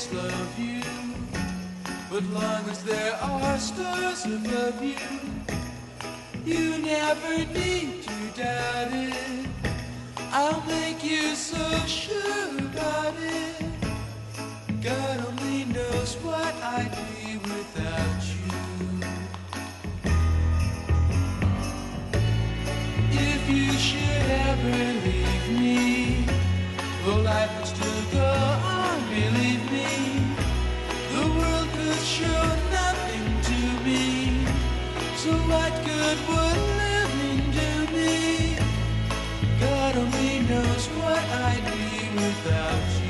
always love you, but long as there are stars above you, you never need to doubt it. I'll make you so sure about it. God only knows what I'd be without you. If you should ever leave me, though life would still go on, believe me, the world could show nothing to me. So what good would living do me? God only knows what I'd be without you.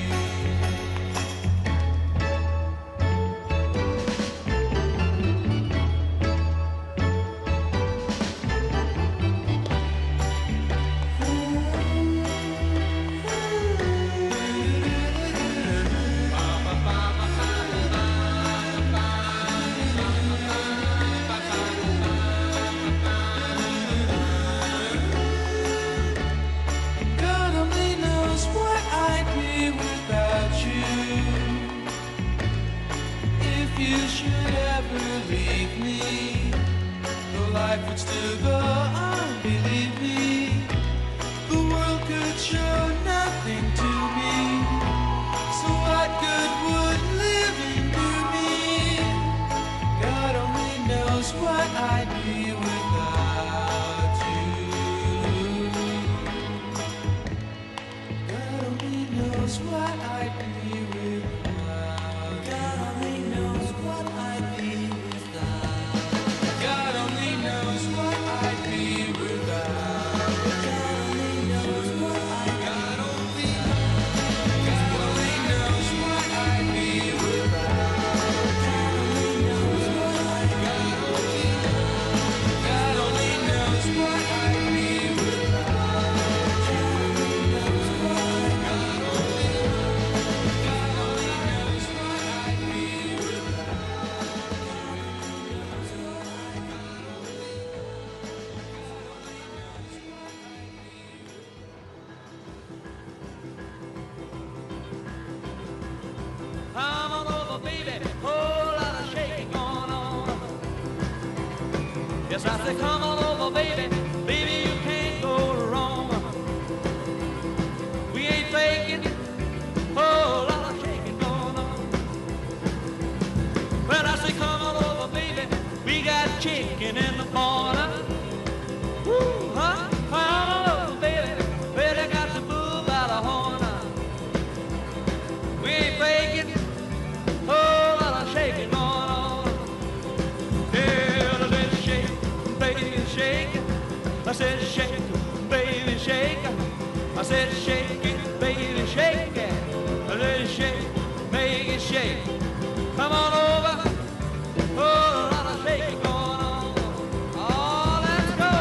Life would still go on, believe me. The world could show nothing to me. So what good would living do me? God only knows what I'd be without you. God only knows what I'd be without. God only knows what I'd be without. God only knows what I'd be without. God only knows what I'd be. God only knows what I'd be without. God only knows what I'd be. God only knows what I'd be without. God only knows what I'd be. God only knows what I'd be without. Come on over, baby, whole lot of shaking going on. Yes, I say come on over, baby, baby, you can't go wrong. We ain't faking, whole lot of shaking going on. Well, I say come on over, baby, we got chicken in the corner. Woo, huh? Come on over, baby, well, they got the bull by the horn. We ain't faking, whole lot of shaking going on. Yeah, I said shake, baby, shake. I said shake, baby, shake. I said shake it, baby, shake it. I said shake, make it shake. Come on over, whole lot of shaking going on. Oh, let's go.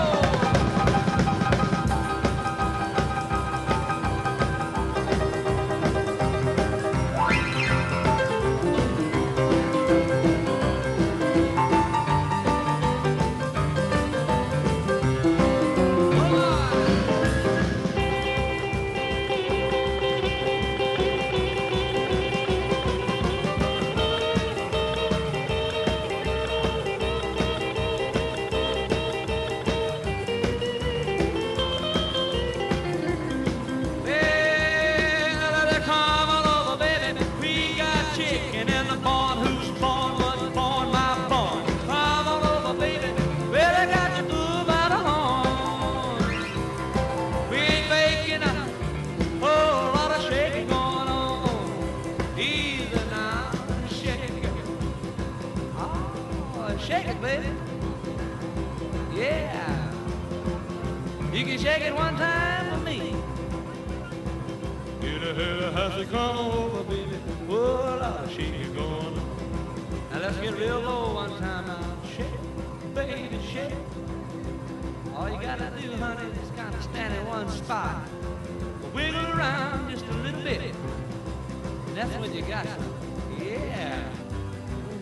Well, come on over, baby. We got chicken in the barn. Who's born was born, my born. Come on over, baby. Well, I got the bull by the horn. We ain't making a whole lot of shaking going on. Easy now, shake it. Oh, shake it, baby. Yeah. You can shake it one time for me. Get a head of house to come over, baby. Well, I'll shake it going on. Now let's get real low one time now. Shake, baby, shake. All you gotta do, honey, is kind of stand in one spot. Wiggle around just a little bit. And that's when you got it. Yeah.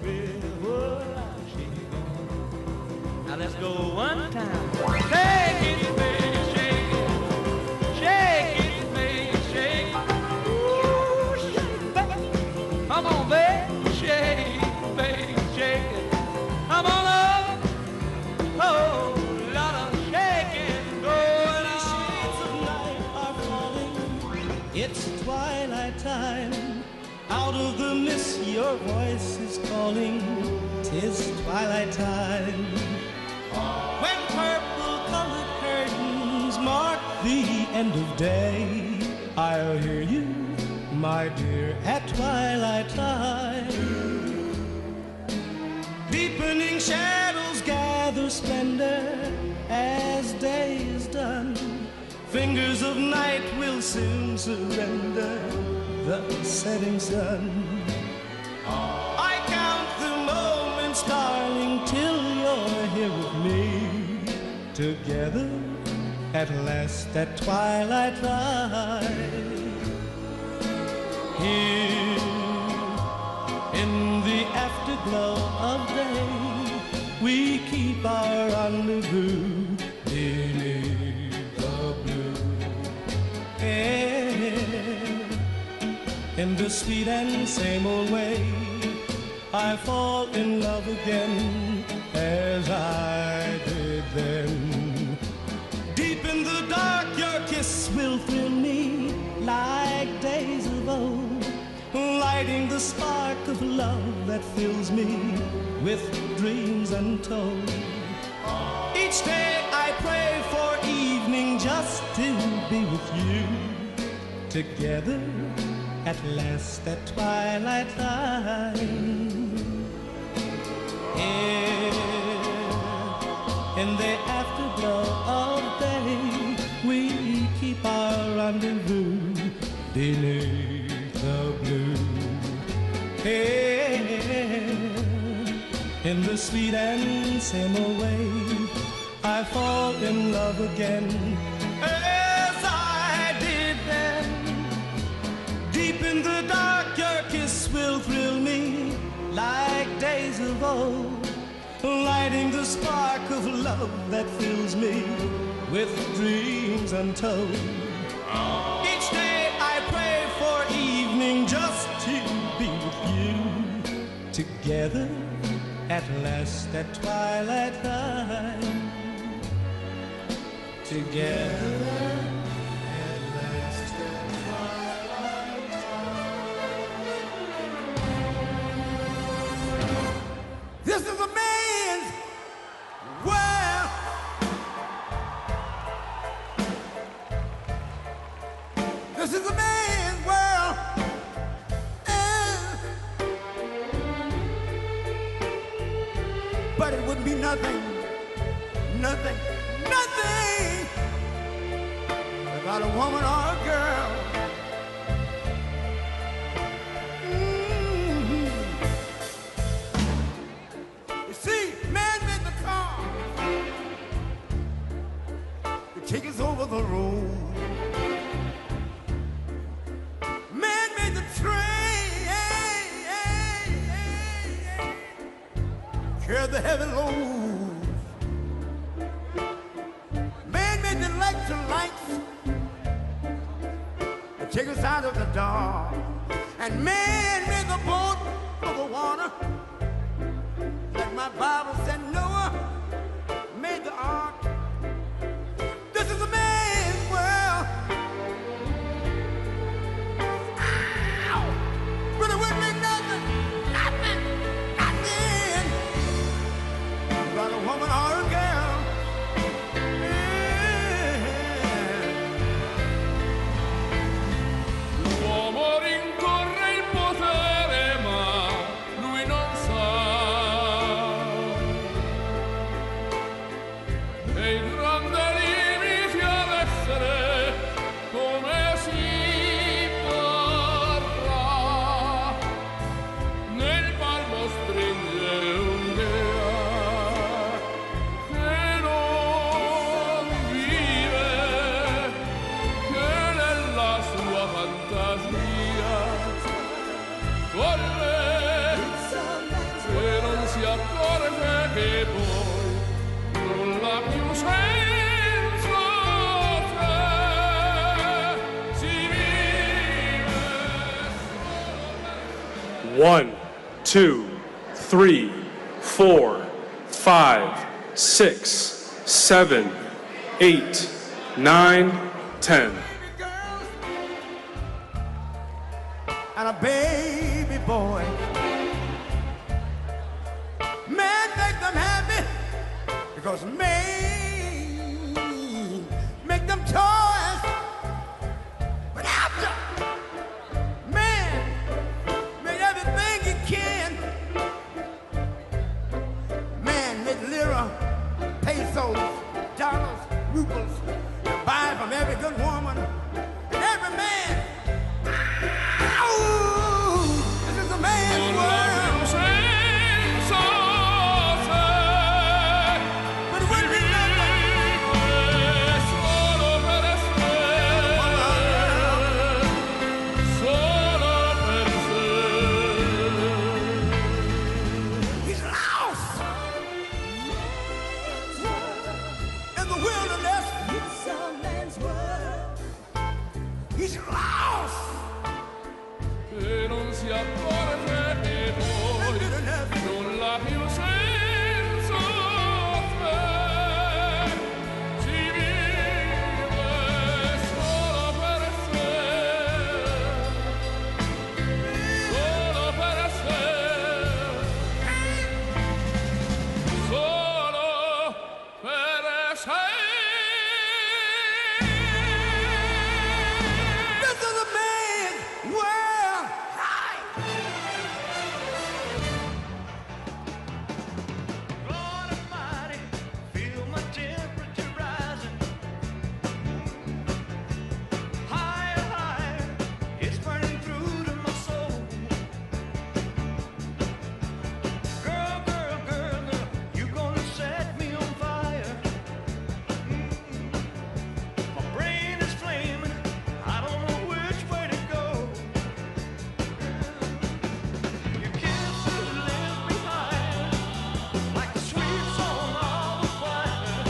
Baby, well, I'll shake it going on. Now let's go one time. Shake it, baby, shake it. Shake it, baby, shake it. Ooh, shake it, baby. Come on, baby. It's twilight time. Out of the mist your voice is calling. 'Tis twilight time. When purple-colored curtains mark the end of day, I'll hear you, my dear, at twilight time. Deepening shadows gather splendor as day is done. Fingers of night will soon surrender the setting sun. I count the moments, darling, till you're here with me. Together at last at twilight time. Here in the afterglow of day, we keep our rendezvous beneath the blue. In the sweet and same old way, I fall in love again as I did then. Deep in the dark, your kiss will thrill me like days of old, lighting the spark of love that fills me with dreams untold. Each day I pray for evening just to be with you. Together at last at twilight time. In the afterglow of day, we keep our rendezvous beneath the blue. In the sweet and same old way, I fall in love again as I did then. Deep in the dark, your kiss will thrill me like days of old, lighting the spark of love that fills me with dreams untold. Each day I pray for evening just to be with you. Together at last at twilight time. Together at last at twilight time. This is a man's world. This is a man's world. But it wouldn't be nothing, nothing, nothing without a woman or a girl. You see, man made the car to take us over the road. Man made the train, carry the heavy load. Man made the electric lights to take us out of the dark. And man made the boat for the water, like my Bible said Noah made the ark. This is a man's world. Ow! But it wouldn't be nothing, nothing, nothing about a woman or a girl. L'uomo rincorre il potere, ma lui non sa. E il grande limite ad essere come si parla. Nel palmo stringe un'idea che non vive, che nella sua fantasia corre e non si accorge che poi nulla più senza te si vive. 1, 2, 3, 4, 5, 6, 7, 8, 9, 10. got a baby boy. Man, make them happy because man make them toys. But after man make everything he can, man make lira, pesos, dollars, rubles, buy from every good woman and every man. Ow! This is a man's world. But when we he's lost in the wilderness. It's a man's world. He's lost. E non si accorge che poi non l'ha più senso te. Si vive solo per sé, solo per sé, solo per sé. This is a man's world. Lord Almighty, feel my temperature rising. Higher, higher, it's burning through to my soul. Girl, girl, girl, girl, you gonna set me on fire. My brain is flaming, I don't know which way to go. Your kisses lift me higher, like the sweet song of a choir.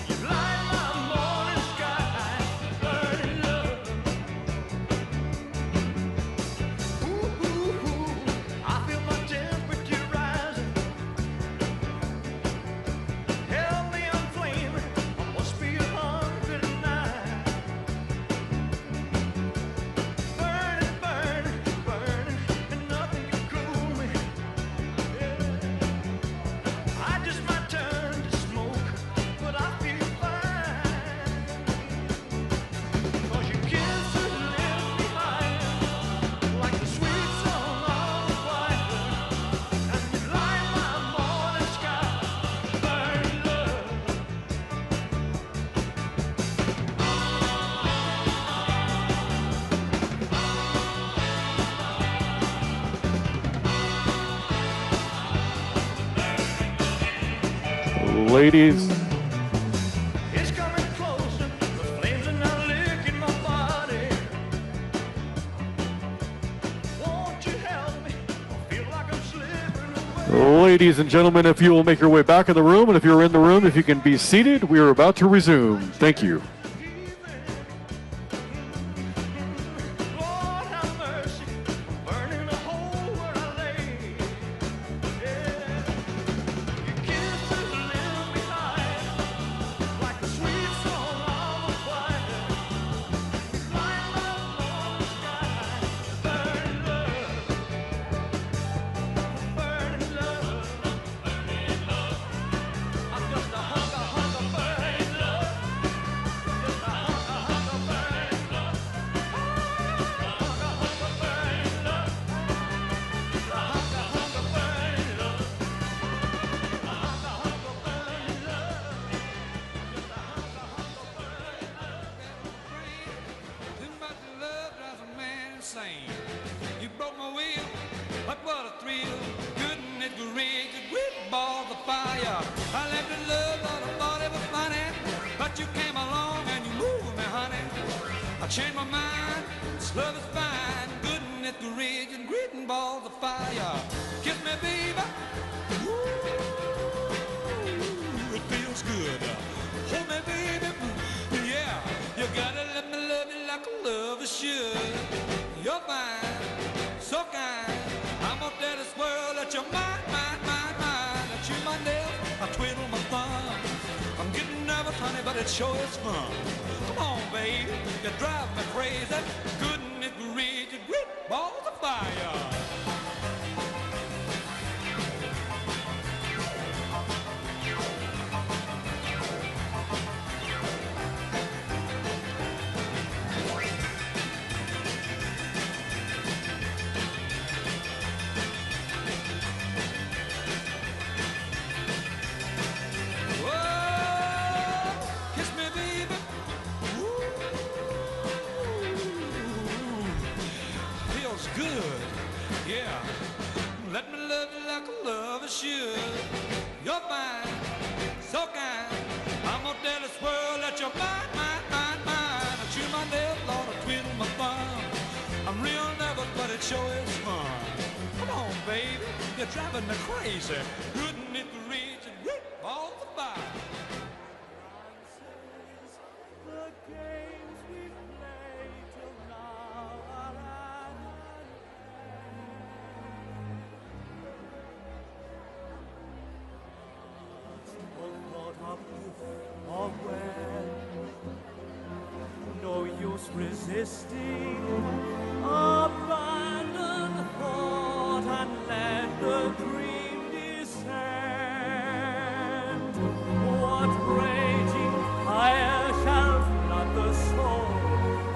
You light my morning sky, burning love. Ooh, ooh, ooh, I feel my temperature rising. Healthy, I'm flaming, I must be 109. Burning, burning, burning, and nothing can cool me. I just might turn to smoke, but I feel fine. 'Cause your kisses lift me higher, like the sweet song of a choir. And you light my morning sky, burning love. Ladies, It's coming closer, the flames are now licking my body. Won't you help me? I feel like I'm slipping away. ladies and gentlemen, if you will make your way back in the room, and if you're in the room, if you can be seated, we are about to resume. Thank you. Lord have mercy, burning a hole where I lay. Yeah. Your kisses lift me higher, like a sweet song of a choir. Light my morning sky, burning love, burning love, burning love. I'm just a hunk of burning love, just a hunk of burning love. Too much love drives a man insane. You broke my will, but what a thrill. Goodness gracious, with balls of fire. I left in love, but I thought it was funny. But you came along and you moved me, honey. I changed my mind, this love is fine. Goodness gracious, gritting balls of fire. Kiss me, baby. Ooh, it feels good. Hold me, baby. Yeah, you gotta let me love you like a lover should. You're fine, so kind. I'm gonna tell this world that you're mine, mine, mine, mine. I chew my nails, I twiddle my thumb. I'm getting nervous, honey, but it sure is fun. Come on, baby, you drive me crazy. Goodness gracious, great balls you're driving me crazy. Couldn't it reach and rip all the bar? The games we played till now are at an end. The thought of if or when, no use resisting. Abandon thought and let the dream descend. What raging fire shall flood the soul?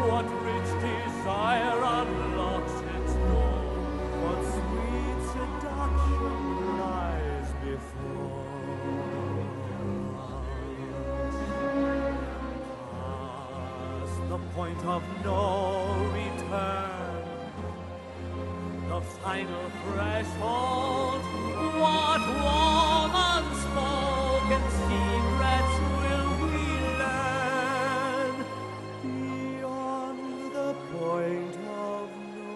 What rich desire unlocks its door? What sweet seduction lies before us? Past the point of no return, the final threshold. What warm unspoken secrets will we learn beyond the point of no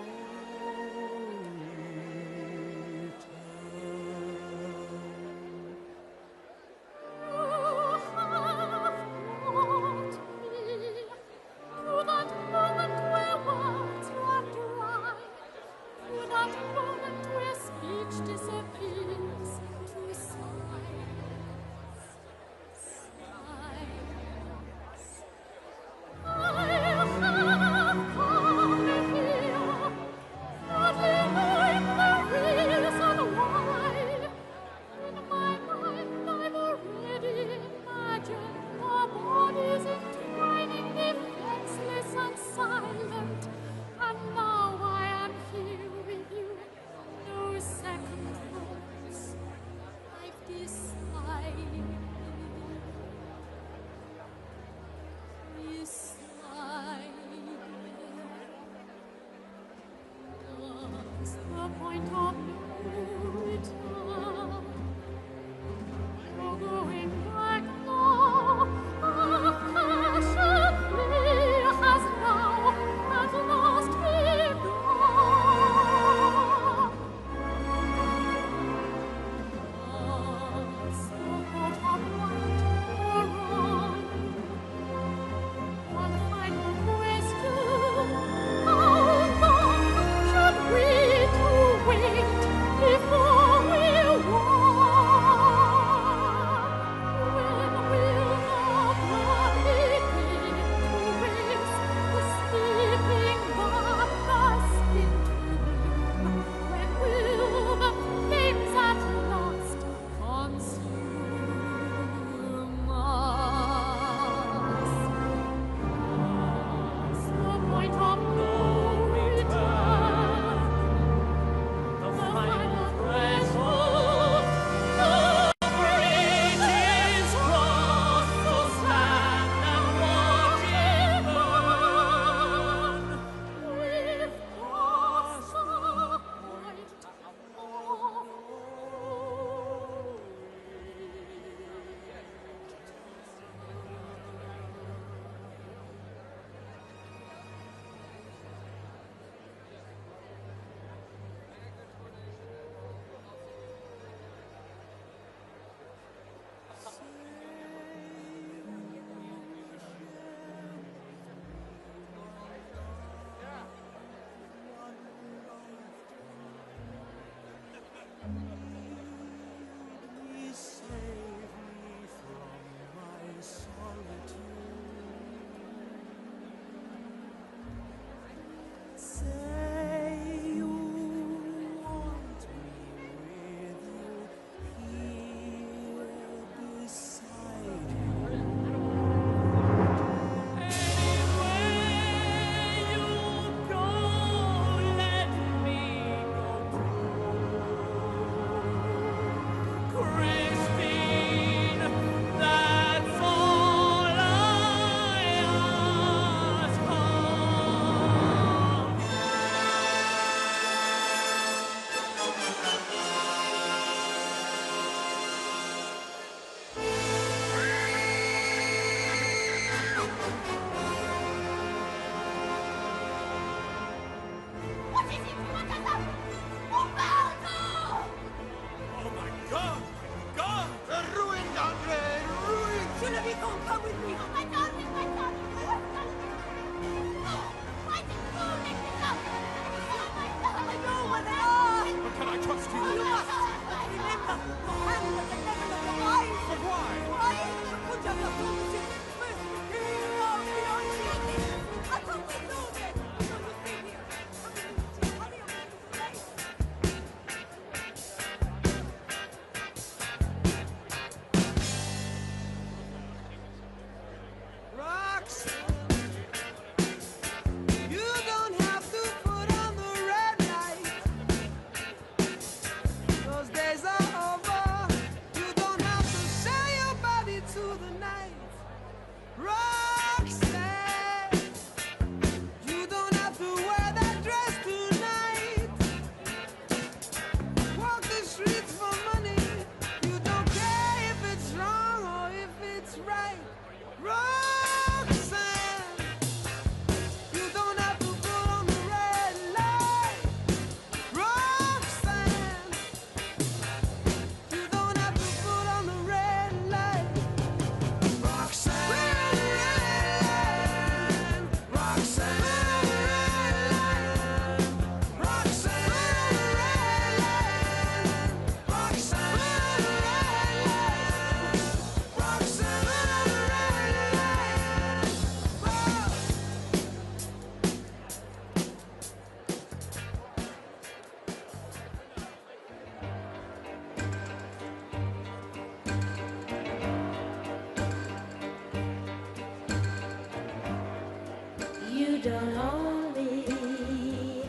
don't own me.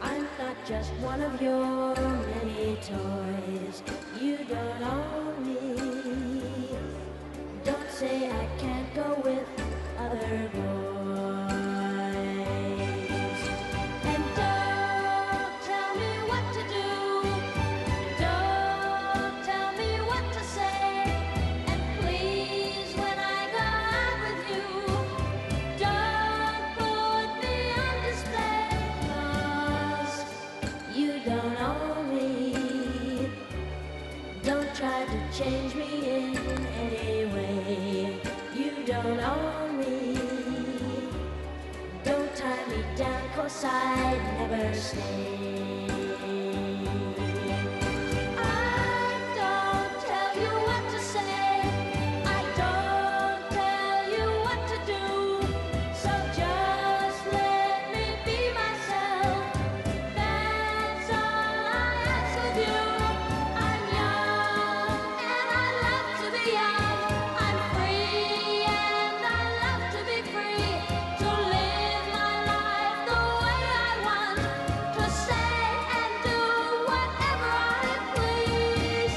I'm not just one of your many toys. You don't own me. Don't say I can't go with other boys. And don't tell me what to do. Don't tell me what to say. And please, when I go out with you, don't put me on display. 'Cause you don't own me. Don't try to change me in any way. You don't own me. Don't tie me down, 'cause I'd never stay. I don't tell you what to say. I don't tell you what to do. So just let me be myself. That's all I ask of you. I'm young and I love to be young. I'm free and I love to be free. To live my life the way I want. To say and do whatever I please.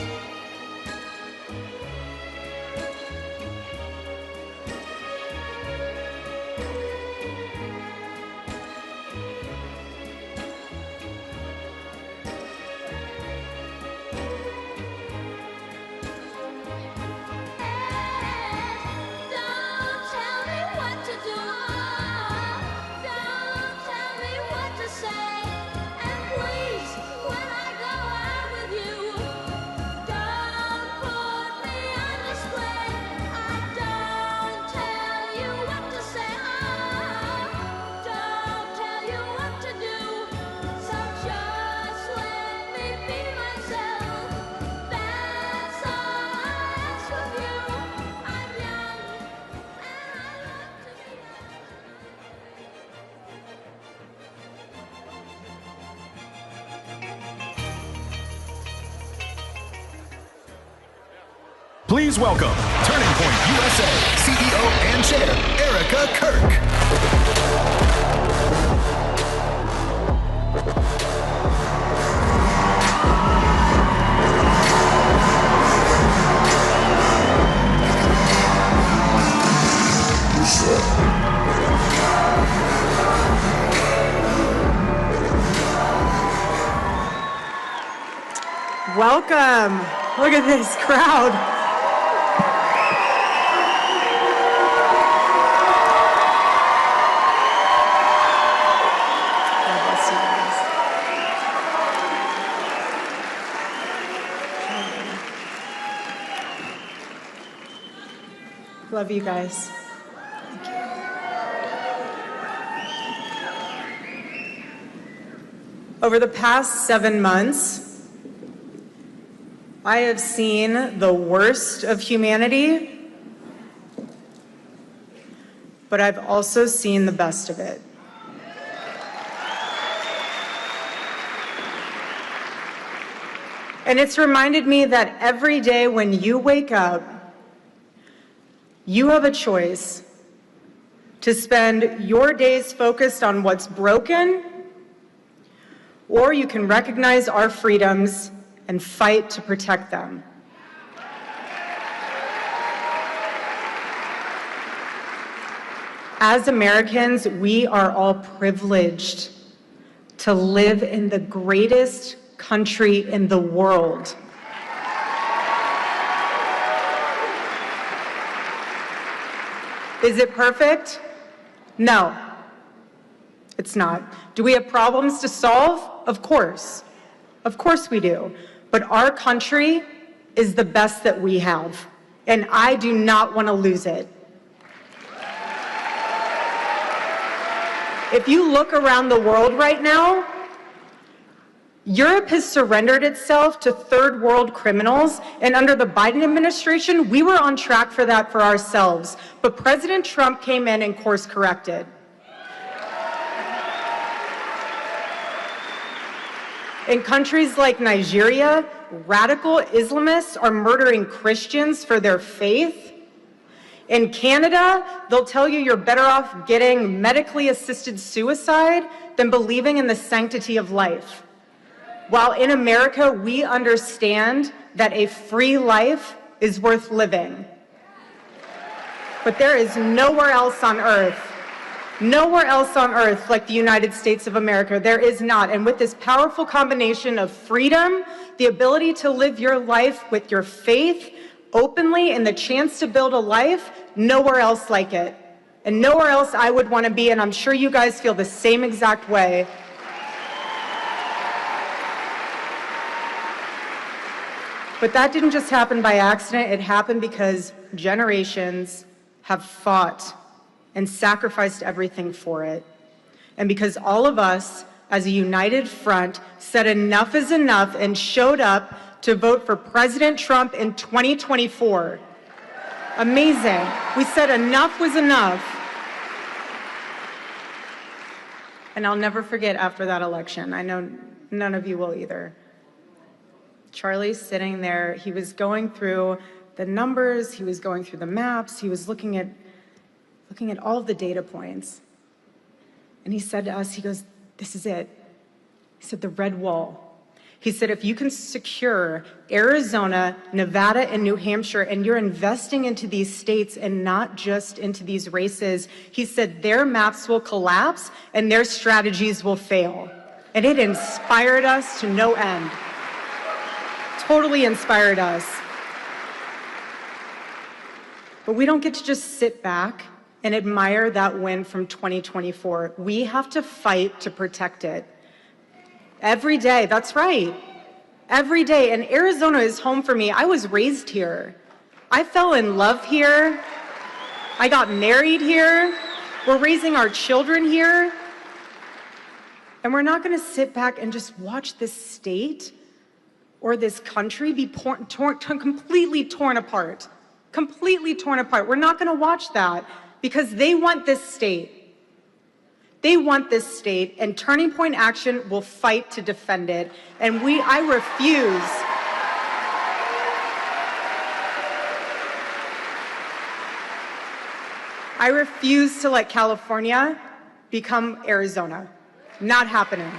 Don't tell me what to do. Don't tell me what to say. And please, when I go out with you, don't put me on display. I don't tell you what to say. Don't tell you what to do. So just let me be myself. That's all I ask of you. I'm young and I love to be Please welcome Turning Point USA CEO and Chair, Erica Kirk. Welcome. Look at this crowd. God bless you guys. Love you guys. Thank you. Over the past 7 months, I have seen the worst of humanity, but I've also seen the best of it. And it's reminded me that every day when you wake up, you have a choice to spend your days focused on what's broken, or you can recognize our freedoms and fight to protect them. As Americans, we are all privileged to live in the greatest country in the world. Is it perfect? No, it's not. Do we have problems to solve? Of course. Of course we do. But our country is the best that we have, and I do not want to lose it. If you look around the world right now, Europe has surrendered itself to third world criminals, and under the Biden administration, we were on track for that for ourselves. But President Trump came in and course corrected. In countries like Nigeria, radical Islamists are murdering Christians for their faith. In Canada, they'll tell you you're better off getting medically assisted suicide than believing in the sanctity of life. While in America, we understand that a free life is worth living. But there is nowhere else on earth like the United States of America. There is not. And with this powerful combination of freedom, the ability to live your life with your faith openly, and the chance to build a life, nowhere else like it. And nowhere else I would want to be, and I'm sure you guys feel the same exact way. But that didn't just happen by accident. It happened because generations have fought and sacrificed everything for it. And because all of us, as a united front, said enough is enough and showed up to vote for President Trump in 2024. Amazing. We said enough was enough. And I'll never forget after that election. I know none of you will either. Charlie's sitting there. He was going through the numbers. He was going through the maps. He was looking at all of the data points. And he said to us, he goes, "This is it." He said, "The red wall." He said, "If you can secure Arizona, Nevada, and New Hampshire, and you're investing into these states and not just into these races," he said, "their maps will collapse and their strategies will fail." And it inspired us to no end. Totally inspired us. But we don't get to just sit back and admire that win from 2024. We have to fight to protect it. Every day, that's right. Every day. And Arizona is home for me. I was raised here. I fell in love here. I got married here. We're raising our children here. And we're not going to sit back and just watch this state or this country be completely torn apart. Completely torn apart. We're not going to watch that because they want this state. They want this state, and Turning Point Action will fight to defend it. And I refuse to let California become Arizona. Not happening.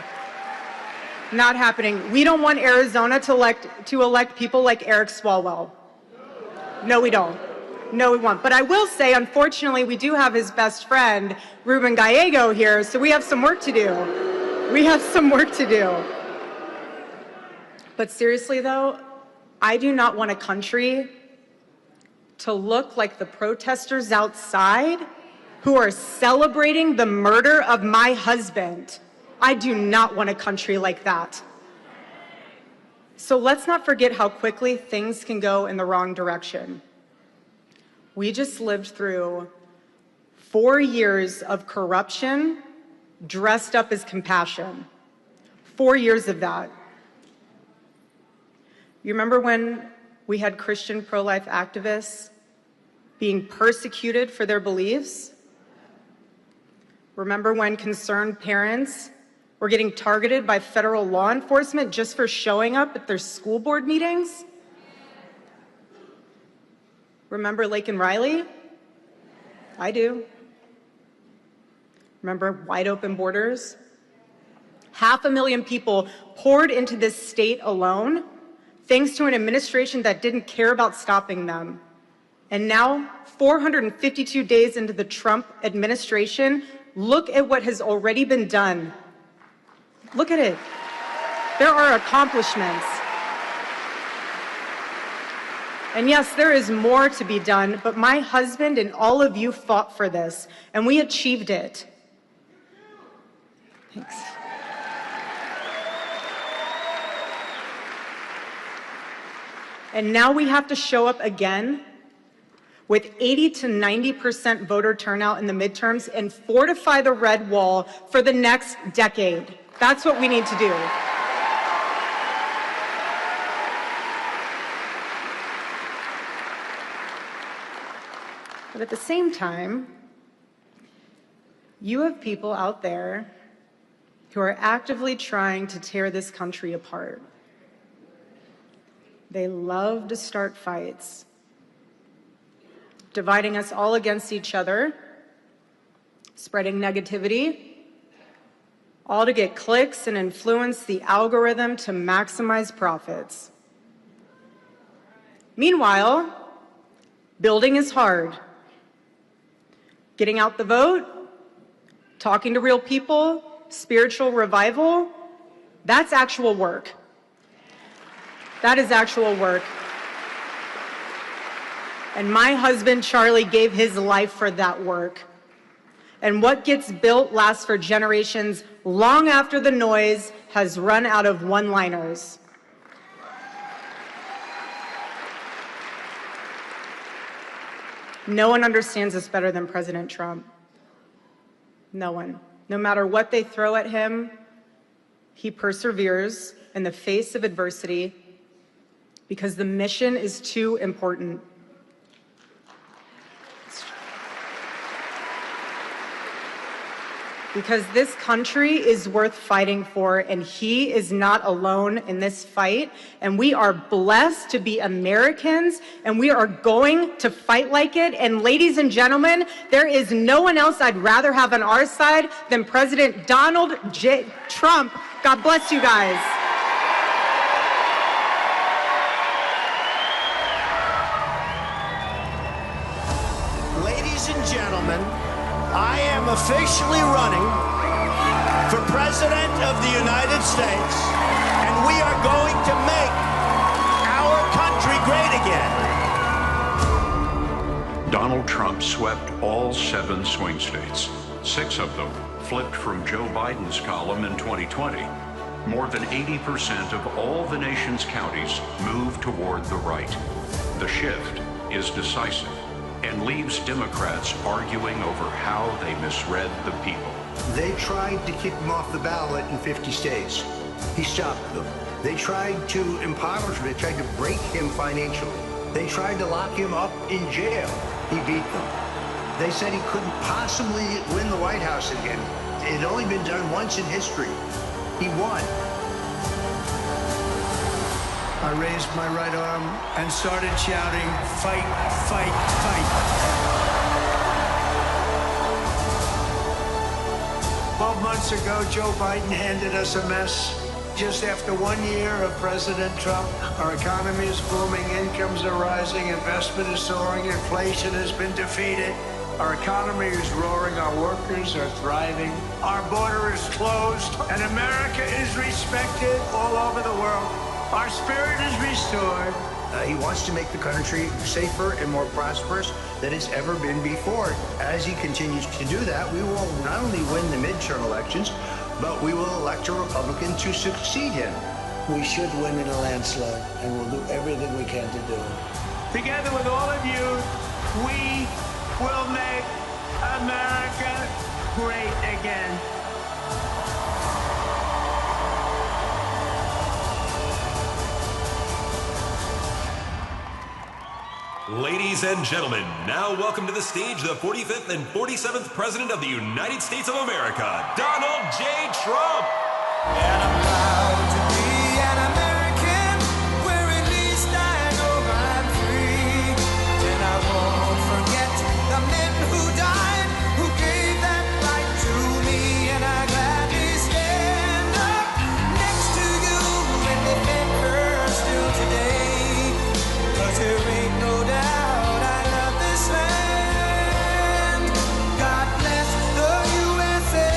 Not happening. We don't want Arizona to elect people like Eric Swalwell. No, we don't. No, we won't. But I will say, unfortunately, we do have his best friend, Ruben Gallego, here, so we have some work to do. We have some work to do. But seriously, though, I do not want a country to look like the protesters outside who are celebrating the murder of my husband. I do not want a country like that. So let's not forget how quickly things can go in the wrong direction. We just lived through 4 years of corruption dressed up as compassion. 4 years of that. You remember when we had Christian pro-life activists being persecuted for their beliefs? Remember when concerned parents were getting targeted by federal law enforcement just for showing up at their school board meetings? Remember Lake and Riley? I do. Remember wide open borders? 500,000 people poured into this state alone, thanks to an administration that didn't care about stopping them. And now, 452 days into the Trump administration, look at what has already been done. Look at it. There are accomplishments. And yes, there is more to be done, but my husband and all of you fought for this, and we achieved it. Thanks. And now we have to show up again with 80 to 90% voter turnout in the midterms and fortify the red wall for the next decade. That's what we need to do. But at the same time, you have people out there who are actively trying to tear this country apart. They love to start fights. dividing us all against each other, spreading negativity, all to get clicks and influence the algorithm to maximize profits. Meanwhile, building is hard. Getting out the vote, talking to real people, spiritual revival, that's actual work. That is actual work. And my husband, Charlie, gave his life for that work. And what gets built lasts for generations long after the noise has run out of one-liners. No one understands this better than President Trump. No one. No matter what they throw at him, he perseveres in the face of adversity because the mission is too important. Because this country is worth fighting for, and he is not alone in this fight. And we are blessed to be Americans, and we are going to fight like it. And ladies and gentlemen, there is no one else I'd rather have on our side than President Donald J. Trump. God bless you guys. Ladies and gentlemen, I am officially running for President of the United States, and we are going to make our country great again. Donald Trump swept all 7 swing states. 6 of them flipped from Joe Biden's column in 2020. More than 80% of all the nation's counties moved toward the right. The shift is decisive and leaves Democrats arguing over how they misread the people. They tried to kick him off the ballot in 50 states. He stopped them. They tried to impoverish him. They tried to break him financially. They tried to lock him up in jail. He beat them. They said he couldn't possibly win the White House again. It had only been done once in history. He won. I raised my right arm and started shouting, "Fight, fight, fight." 12 months ago, Joe Biden handed us a mess. Just after 1 year of President Trump, our economy is booming, incomes are rising, investment is soaring, inflation has been defeated. Our economy is roaring, our workers are thriving, our border is closed, and America is respected all over the world. Our spirit is restored. He wants to make the country safer and more prosperous than it's ever been before. As he continues to do that, we will not only win the midterm elections, but we will elect a Republican to succeed him. We should win in a landslide, and we'll do everything we can to do it. Together with all of you, we will make America great again. Ladies and gentlemen, now welcome to the stage the 45th and 47th President of the United States of America, Donald J. Trump. And I'm proud to be an American, where at least I know I'm free. And I won't forget the men who died, who gave that right to me. And I gladly stand up next to you and defend her still today. 'Cause there ain't no doubt I love this land. God bless the USA.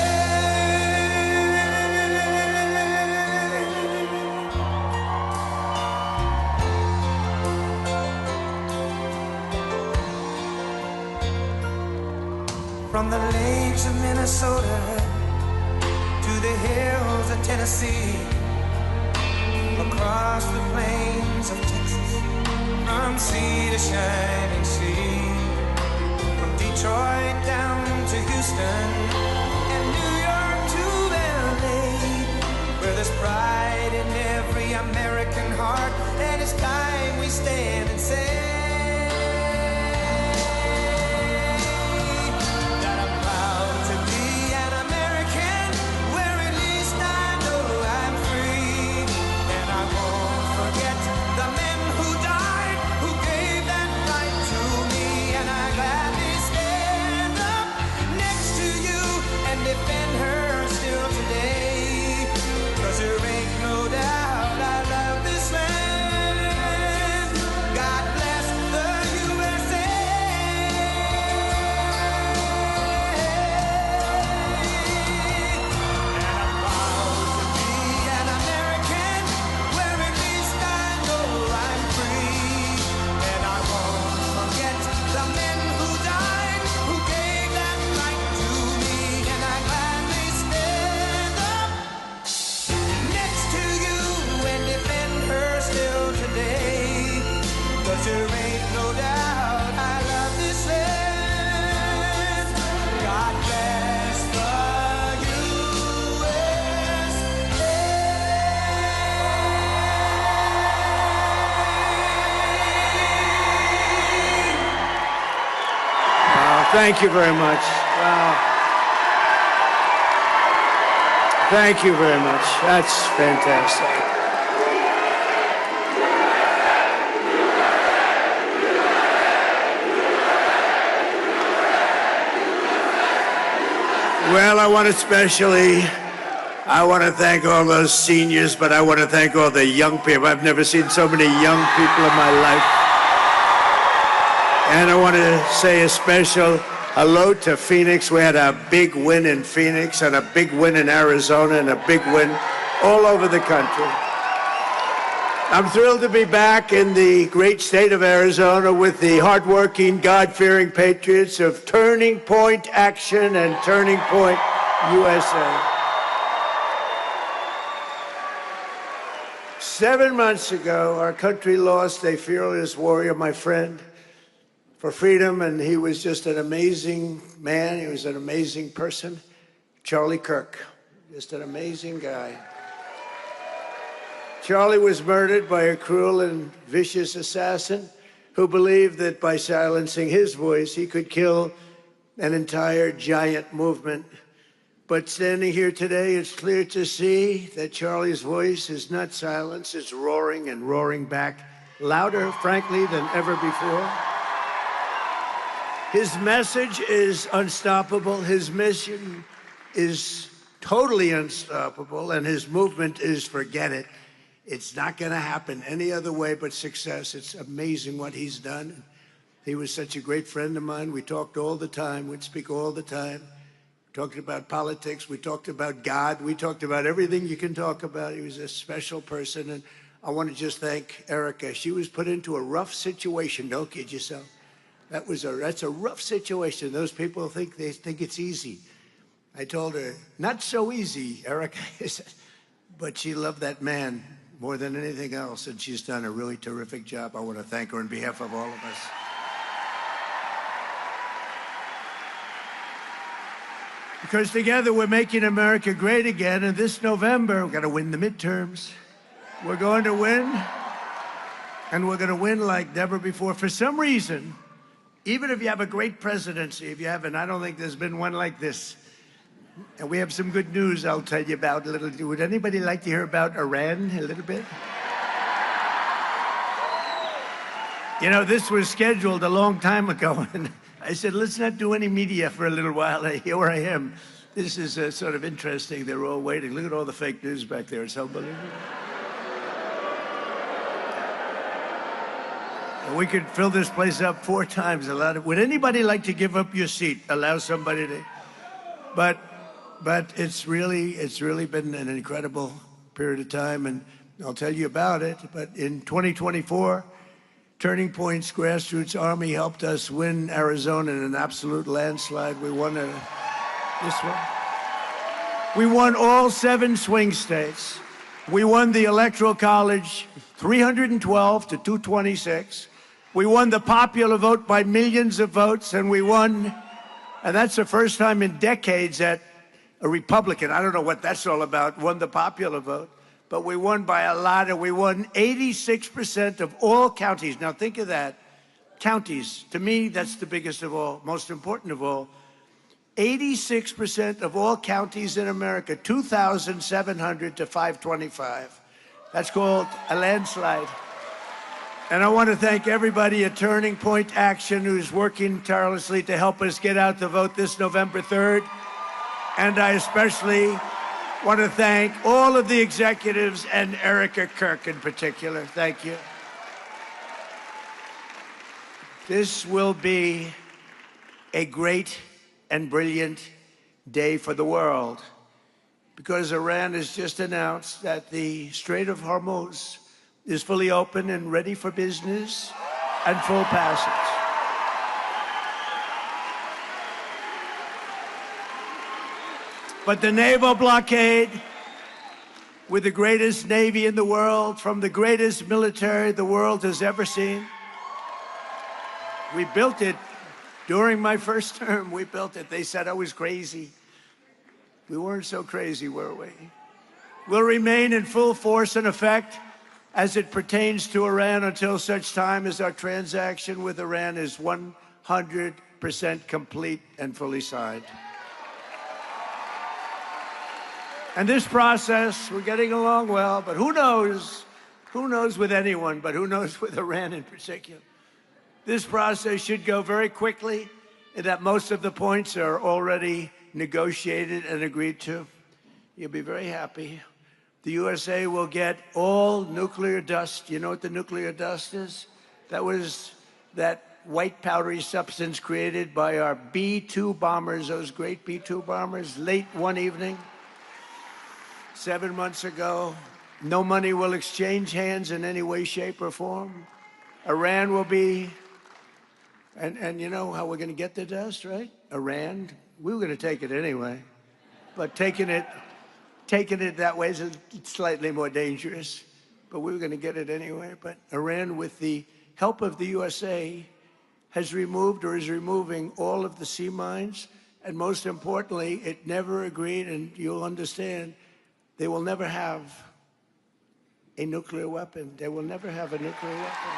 From the lakes of Minnesota to the hills of Tennessee, across the plains of Texas, from sea to shining sea, from Detroit down to Houston and New York to LA, where there's pride in every American heart, and it's time we stand and say that I'm proud to be an American, where at least I know I'm free, and I won't forget the men who died, who gave that right to me, and I Thank you very much. Wow. Thank you very much. That's fantastic. Well, I want to thank all those seniors, but I want to thank all the young people. I've never seen so many young people in my life. And I want to say a special hello to Phoenix. We had a big win in Phoenix and a big win in Arizona and a big win all over the country. I'm thrilled to be back in the great state of Arizona with the hardworking, God-fearing patriots of Turning Point Action and Turning Point USA. 7 months ago, our country lost a fearless warrior, my friend, for freedom, and he was just an amazing man. He was an amazing person. Charlie Kirk, just an amazing guy. Charlie was murdered by a cruel and vicious assassin who believed that by silencing his voice, he could kill an entire giant movement. But standing here today, it's clear to see that Charlie's voice is not silenced, it's roaring and roaring back, louder, frankly, than ever before. His message is unstoppable, his mission is totally unstoppable, and his movement is forget it. It's not going to happen any other way but success. It's amazing what he's done. He was such a great friend of mine. We talked all the time. We'd speak all the time. We talked about politics. We talked about God. We talked about everything you can talk about. He was a special person. And I want to just thank Erica. She was put into a rough situation. Don't kid yourself. That's a rough situation. Those people think it's easy. I told her, not so easy, Erica. But she loved that man more than anything else, and she's done a really terrific job. I want to thank her on behalf of all of us. Because together we're making America great again, and this November, we're going to win the midterms. We're going to win, and we're going to win like never before. For some reason, even if you have a great presidency, if you haven't, I don't think there's been one like this. And we have some good news I'll tell you about a little. Would anybody like to hear about Iran a little bit? You know, this was scheduled a long time ago, and I said, let's not do any media for a little while. Here I am. This is sort of interesting. They're all waiting. Look at all the fake news back there. It's unbelievable. And we could fill this place up 4 times. Would anybody like to give up your seat? Allow somebody to... But it's really been an incredible period of time, and I'll tell you about it. But in 2024, Turning Point's grassroots army helped us win Arizona in an absolute landslide. We won this one. We won all 7 swing states. We won the Electoral College 312 to 226. We won the popular vote by millions of votes, and we won, and that's the first time in decades that a Republican, I don't know what that's all about, won the popular vote, but we won by a lot, and we won 86% of all counties. Now think of that. Counties, to me, that's the biggest of all, most important of all. 86% of all counties in America, 2,700 to 525. That's called a landslide. And I want to thank everybody at Turning Point Action who's working tirelessly to help us get out the vote this November 3rd. And I especially want to thank all of the executives and Erica Kirk in particular. Thank you. This will be a great and brilliant day for the world because Iran has just announced that the Strait of Hormuz is fully open and ready for business and full passage. But the naval blockade, with the greatest navy in the world, from the greatest military the world has ever seen, we built it during my first term. We built it. They said I was crazy. We weren't so crazy, were we? Will remain in full force and effect as it pertains to Iran until such time as our transaction with Iran is 100% 100% complete and fully signed. And this process, we're getting along well, but who knows with anyone, but who knows with Iran in particular. This process should go very quickly, and that most of the points are already negotiated and agreed to. You'll be very happy. The USA will get all nuclear dust. You know what the nuclear dust is? That was that white powdery substance created by our B-2 bombers, those great B-2 bombers, late one evening, 7 months ago. No money will exchange hands in any way, shape, or form. Iran will be, and you know how we're going to get the dust, right? Iran, we were going to take it anyway, but taking it that way is slightly more dangerous, but we were going to get it anyway. But Iran, with the help of the USA, has removed or is removing all of the sea mines, and most importantly, it never agreed, and you'll understand, they will never have a nuclear weapon. They will never have a nuclear weapon.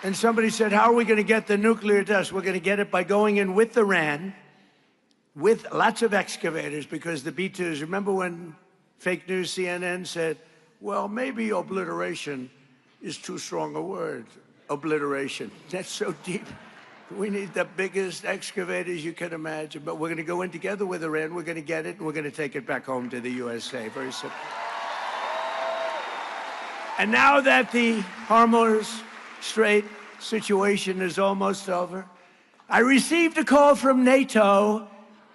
And somebody said, how are we going to get the nuclear dust? We're going to get it by going in with Iran, with lots of excavators, because the B-2s, remember when fake news CNN said, well, maybe obliteration is too strong a word, obliteration. That's so deep. We need the biggest excavators you can imagine, but we're going to go in together with Iran, we're going to get it, and we're going to take it back home to the USA. Very simple. And now that the Hormuz Strait situation is almost over, I received a call from NATO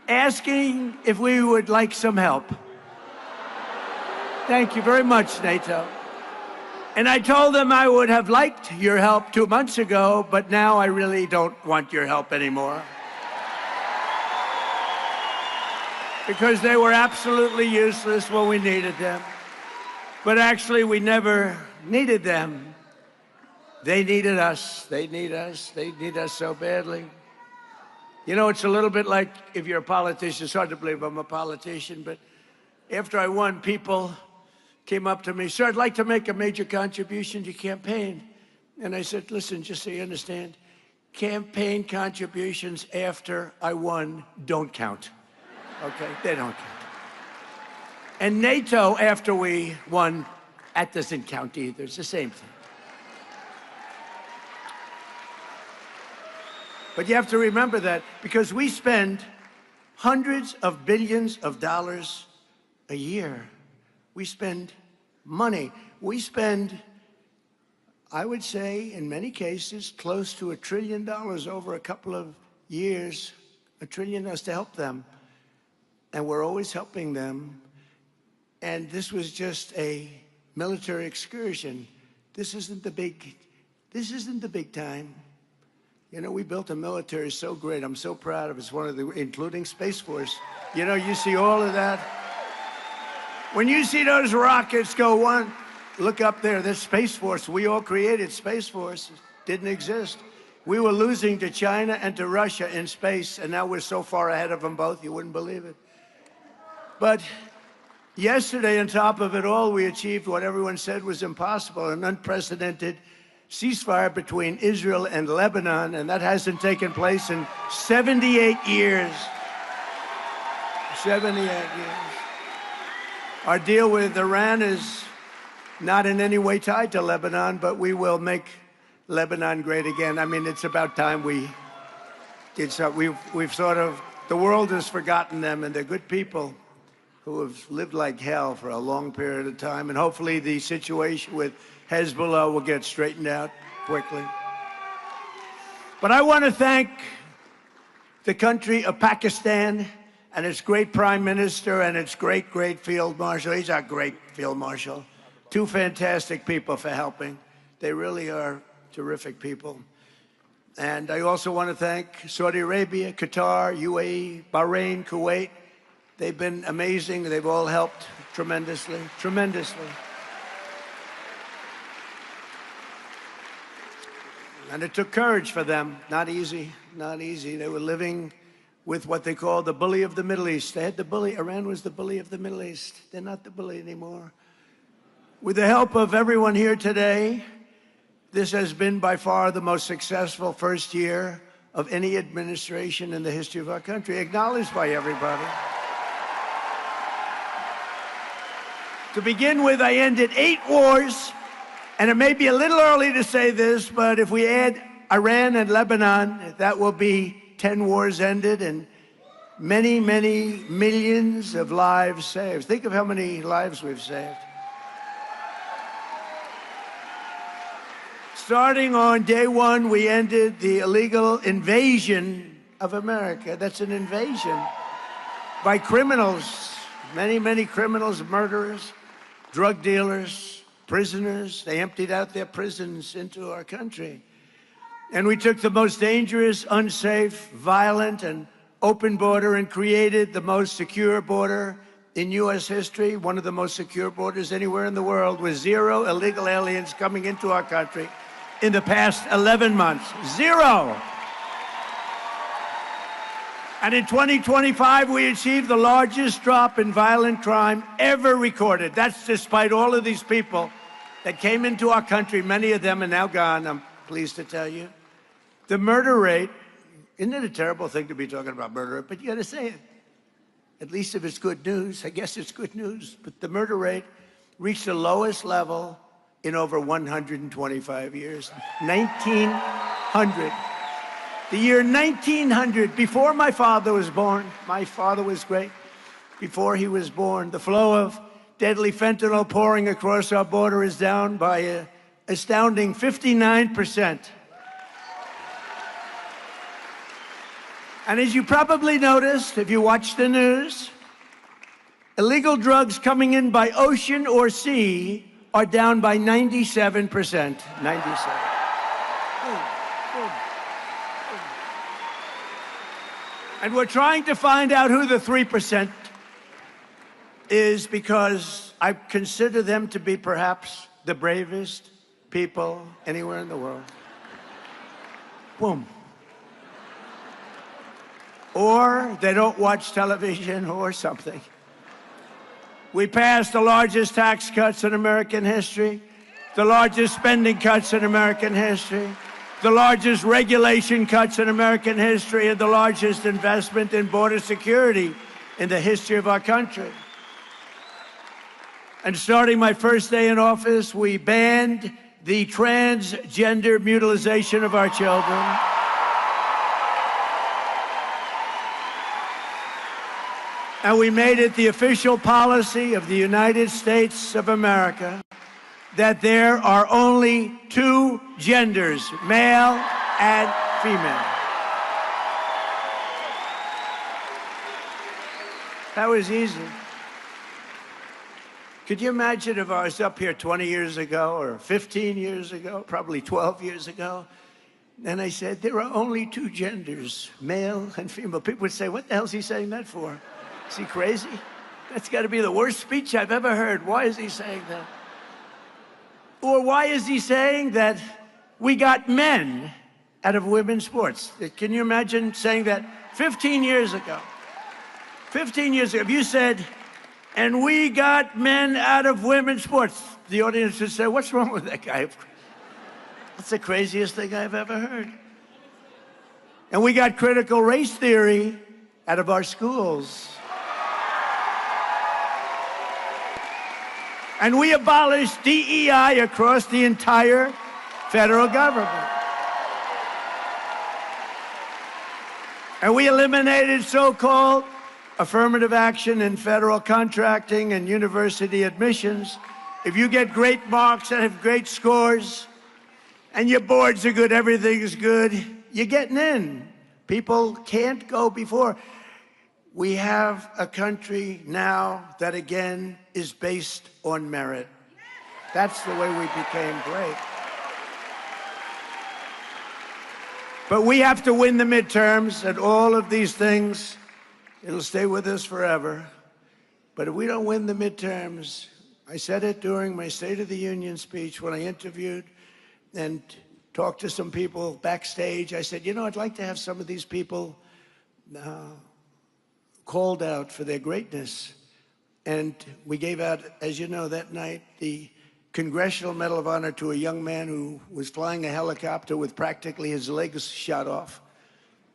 asking if we would like some help. Thank you very much, NATO. And I told them I would have liked your help 2 months ago, but now I really don't want your help anymore. Because they were absolutely useless when we needed them. But actually, we never needed them. They needed us. They need us. They need us so badly. You know, it's a little bit like if you're a politician. It's hard to believe I'm a politician, but after I won, people came up to me, sir, I'd like to make a major contribution to your campaign. And I said, listen, just so you understand, campaign contributions after I won don't count. Okay, they don't count. And NATO after we won, that doesn't count either. It's the same thing. But you have to remember that because we spend hundreds of billions of dollars a year. We spend money. We spend, I would say, in many cases, close to $1 trillion over a couple of years, $1 trillion to help them. And we're always helping them. And this was just a military excursion. This isn't the big time. You know, we built a military so great. I'm so proud of it. It's one of the, including Space Force. You know, you see all of that. When you see those rockets go one, look up there, there's Space Force. We all created Space Force. It didn't exist. We were losing to China and to Russia in space, and now we're so far ahead of them both, you wouldn't believe it. But yesterday, on top of it all, we achieved what everyone said was impossible, an unprecedented ceasefire between Israel and Lebanon, and that hasn't taken place in 78 years. 78 years. Our deal with Iran is not in any way tied to Lebanon, but we will make Lebanon great again. I mean, it's about time we've sort of, the world has forgotten them, and they're good people who have lived like hell for a long period of time, and hopefully the situation with Hezbollah will get straightened out quickly. But I want to thank the country of Pakistan and its great prime minister and its great field marshal. He's our great field marshal. Two fantastic people for helping. They really are terrific people. And I also want to thank Saudi Arabia, Qatar, UAE, Bahrain, Kuwait. They've been amazing. They've all helped tremendously, tremendously. And it took courage for them. Not easy, not easy. They were living with what they call the bully of the Middle East. They had the bully. Iran was the bully of the Middle East. They're not the bully anymore. With the help of everyone here today, this has been by far the most successful first year of any administration in the history of our country, acknowledged by everybody. To begin with, I ended 8 wars, and it may be a little early to say this, but if we add Iran and Lebanon, that will be 10 wars ended and many, many millions of lives saved. Think of how many lives we've saved. Starting on day one, we ended the illegal invasion of America. That's an invasion by criminals, many, many criminals, murderers, drug dealers, prisoners. They emptied out their prisons into our country. And we took the most dangerous, unsafe, violent, and open border and created the most secure border in U.S. history, one of the most secure borders anywhere in the world, with 0 illegal aliens coming into our country in the past 11 months. 0. And in 2025, we achieved the largest drop in violent crime ever recorded. That's despite all of these people that came into our country. Many of them are now gone, I'm pleased to tell you. The murder rate, isn't it a terrible thing to be talking about murder rate? But you got to say it. At least if it's good news, I guess it's good news. But the murder rate reached the lowest level in over 125 years. 1900. The year 1900, before my father was born. My father was great. Before he was born, the flow of deadly fentanyl pouring across our border is down by an astounding 59%. And as you probably noticed, if you watch the news, illegal drugs coming in by ocean or sea are down by 97%. 97. And we're trying to find out who the 3% is, because I consider them to be perhaps the bravest people anywhere in the world. Boom. Or they don't watch television or something. We passed the largest tax cuts in American history, the largest spending cuts in American history, the largest regulation cuts in American history, and the largest investment in border security in the history of our country. And starting my first day in office, we banned the transgender mutilization of our children. And we made it the official policy of the United States of America that there are only 2 genders, male and female. That was easy. Could you imagine if I was up here 20 years ago or 15 years ago, probably 12 years ago, and I said, there are only 2 genders, male and female. People would say, what the hell is he saying that for? Is he crazy? That's got to be the worst speech I've ever heard. Why is he saying that? Or why is he saying that we got men out of women's sports? Can you imagine saying that 15 years ago? 15 years ago, if you said, and we got men out of women's sports, the audience would say, what's wrong with that guy? That's the craziest thing I've ever heard. And we got critical race theory out of our schools. And we abolished DEI across the entire federal government. And we eliminated so-called affirmative action in federal contracting and university admissions. If you get great marks and have great scores, and your boards are good, everything is good, you're getting in. People can't go before. We have a country now that, again, is based on merit. That's the way we became great. But we have to win the midterms, and all of these things, it'll stay with us forever. But if we don't win the midterms, I said it during my State of the Union speech when I interviewed and talked to some people backstage. I said, you know, I'd like to have some of these people called out for their greatness. And we gave out, as you know, that night, the Congressional Medal of Honor to a young man who was flying a helicopter with practically his legs shot off.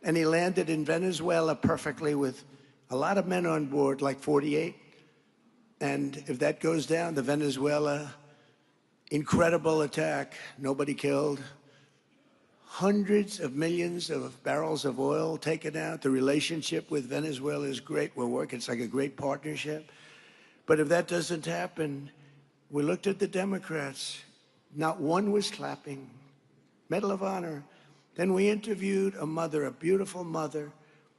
And he landed in Venezuela perfectly with a lot of men on board, like 48. And if that goes down, the Venezuela incredible attack, nobody killed. Hundreds of millions of barrels of oil taken out. The relationship with Venezuela is great. We're working, it's like a great partnership. But if that doesn't happen, we looked at the Democrats. Not one was clapping. Medal of Honor. Then we interviewed a mother, a beautiful mother,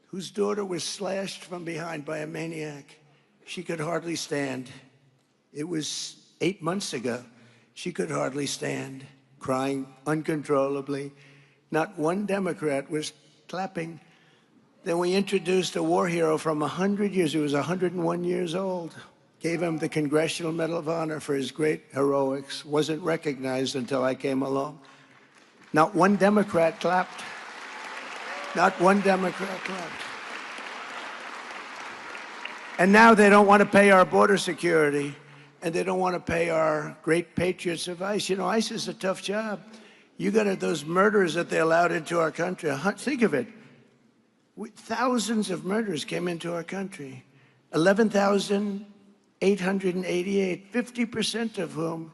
whose daughter was slashed from behind by a maniac. She could hardly stand. It was 8 months ago. She could hardly stand, crying uncontrollably. Not one Democrat was clapping. Then we introduced a war hero from 100 years. He was 101 years old. Gave him the Congressional Medal of Honor for his great heroics. Wasn't recognized until I came along. Not one Democrat clapped. Not one Democrat clapped. And now they don't want to pay our border security, and they don't want to pay our great patriots of ICE. You know, ICE is a tough job. You got those murders that they allowed into our country. Think of it. Thousands of murders came into our country. 11,888, 50% of whom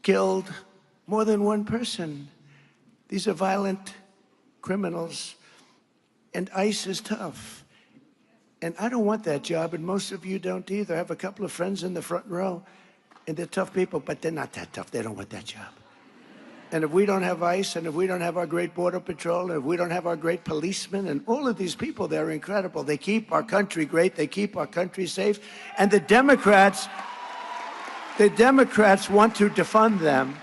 killed more than one person. These are violent criminals, and ICE is tough. And I don't want that job, and most of you don't either. I have a couple of friends in the front row, and they're tough people, but they're not that tough. They don't want that job. And if we don't have ICE, and if we don't have our great Border Patrol, and if we don't have our great policemen, and all of these people, they're incredible. They keep our country great. They keep our country safe. And the Democrats want to defund them.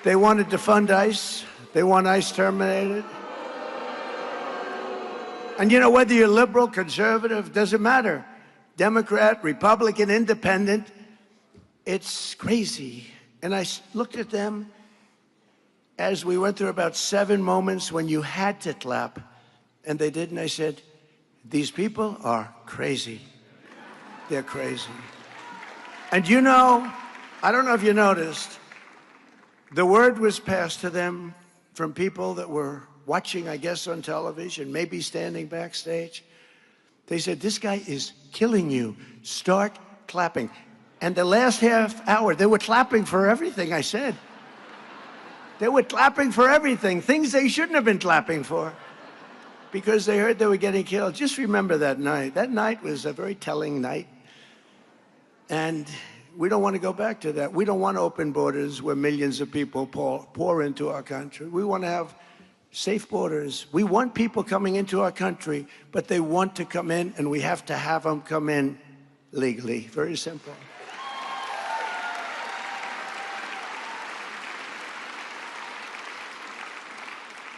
They want to defund ICE. They want ICE terminated. And you know, whether you're liberal, conservative, doesn't matter. Democrat, Republican, independent, it's crazy. And I looked at them as we went through about 7 moments when you had to clap, and they didn't. I said, these people are crazy. They're crazy. And you know, I don't know if you noticed, the word was passed to them from people that were watching, I guess, on television, maybe standing backstage. They said, this guy is killing you. Start clapping. And the last half hour, they were clapping for everything I said. They were clapping for everything, things they shouldn't have been clapping for, because they heard they were getting killed. Just remember that night. That night was a very telling night. And we don't want to go back to that. We don't want open borders where millions of people pour into our country. We want to have safe borders. We want people coming into our country, but they want to come in, and we have to have them come in legally. Very simple.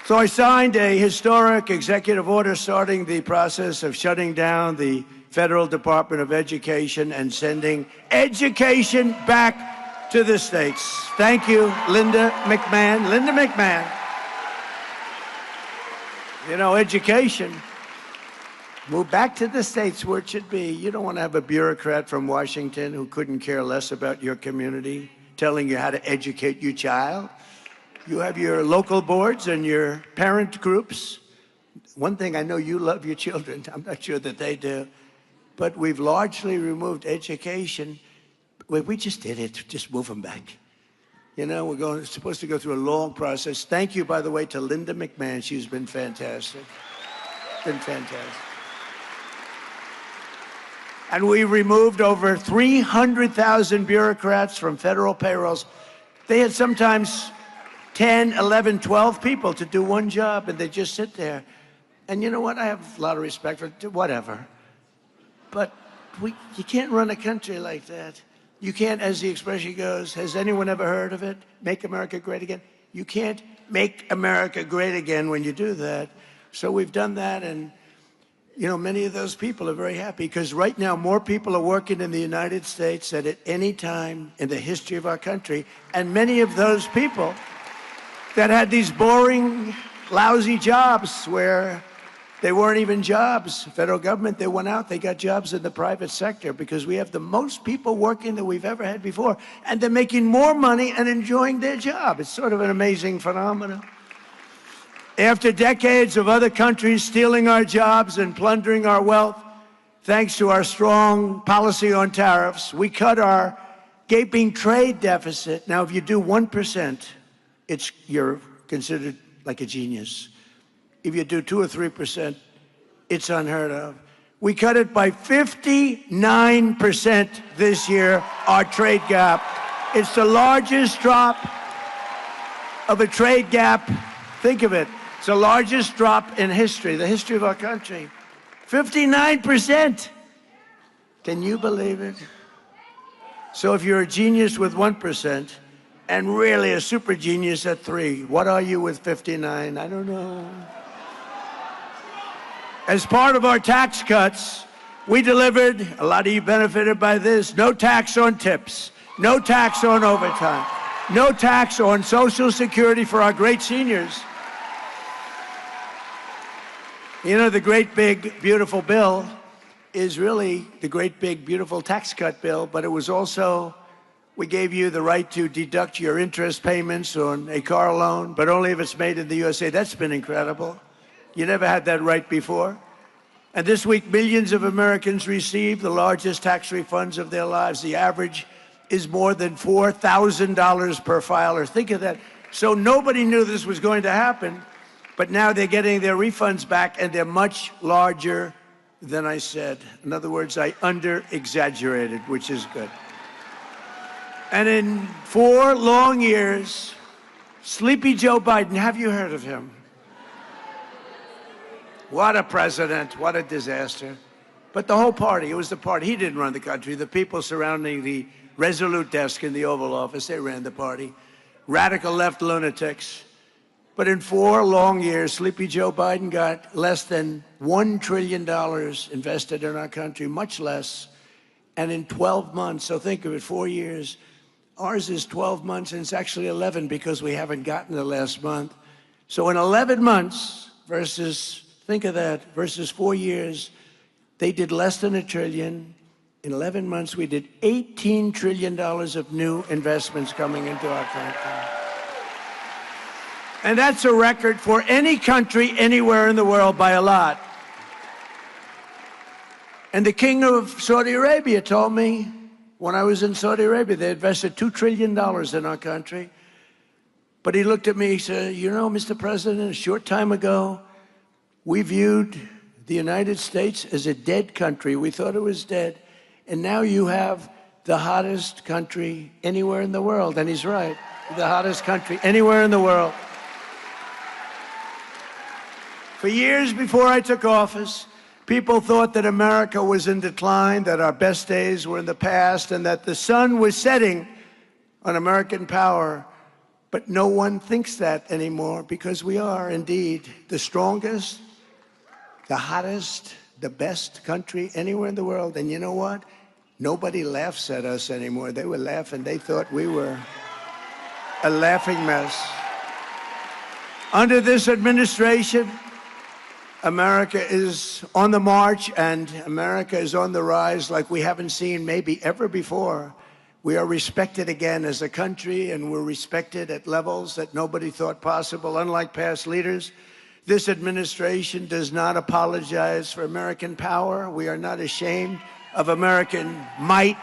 So I signed a historic executive order starting the process of shutting down the Federal Department of Education and sending education back to the states. Thank you, Linda McMahon. Linda McMahon. You know, education, move back to the states where it should be. You don't want to have a bureaucrat from Washington who couldn't care less about your community telling you how to educate your child. You have your local boards and your parent groups. One thing, I know you love your children. I'm not sure that they do. But we've largely removed education. We just did it. Just move them back. You know, we're supposed to go through a long process. Thank you, by the way, to Linda McMahon. She's been fantastic. Been fantastic. And we removed over 300,000 bureaucrats from federal payrolls. They had sometimes 10, 11, 12 people to do one job, and they just sit there. And you know what? I have a lot of respect for whatever. But you can't run a country like that. You can't, as the expression goes, has anyone ever heard of it? Make America great again? You can't make America great again when you do that. So we've done that, and you know, many of those people are very happy, because right now more people are working in the United States than at any time in the history of our country. And many of those people that had these boring, lousy jobs where They weren't even jobs. Federal government, they went out, they got jobs in the private sector because we have the most people working that we've ever had before. And they're making more money and enjoying their job. It's sort of an amazing phenomenon. After decades of other countries stealing our jobs and plundering our wealth, thanks to our strong policy on tariffs, we cut our gaping trade deficit. Now, if you do 1%, you're considered like a genius. If you do 2 or 3%, it's unheard of. We cut it by 59% this year, our trade gap. It's the largest drop of a trade gap. Think of it. It's the largest drop in history, the history of our country. 59%. Can you believe it? So if you're a genius with 1% and really a super genius at 3, what are you with 59? I don't know. As part of our tax cuts, we delivered, a lot of you benefited by this, no tax on tips, no tax on overtime, no tax on Social Security for our great seniors. You know, the great big beautiful bill is really the great big beautiful tax cut bill, but it was also, we gave you the right to deduct your interest payments on a car loan, but only if it's made in the USA. That's been incredible. You never had that right before. And this week, millions of Americans received the largest tax refunds of their lives. The average is more than $4,000 per filer. Think of that. So nobody knew this was going to happen, but now they're getting their refunds back, and they're much larger than I said. In other words, I under-exaggerated, which is good. And in 4 long years, Sleepy Joe Biden, have you heard of him? What a president, what a disaster. But the whole party, it was the party. He didn't run the country. The people surrounding the Resolute desk in the Oval Office, they ran the party. Radical left lunatics. But in 4 long years, Sleepy Joe Biden got less than $1 trillion invested in our country, much less. And in 12 months, so think of it, 4 years, ours is 12 months, and it's actually 11 because we haven't gotten the last month. So in 11 months versus, think of that, versus 4 years, they did less than $1 trillion. In 11 months, we did $18 trillion of new investments coming into our country. And that's a record for any country anywhere in the world by a lot. And the king of Saudi Arabia told me when I was in Saudi Arabia, they invested $2 trillion in our country. But he looked at me, he said, you know, Mr. President, a short time ago, we viewed the United States as a dead country. We thought it was dead. And now you have the hottest country anywhere in the world. And he's right, the hottest country anywhere in the world. For years before I took office, people thought that America was in decline, that our best days were in the past, and that the sun was setting on American power. But no one thinks that anymore, because we are indeed the strongest, the hottest, the best country anywhere in the world. And you know what? Nobody laughs at us anymore. They were laughing. They thought we were a laughing mess. Under this administration, America is on the march, and America is on the rise like we haven't seen maybe ever before. We are respected again as a country, and we're respected at levels that nobody thought possible. Unlike past leaders, this administration does not apologize for American power. We are not ashamed of American might,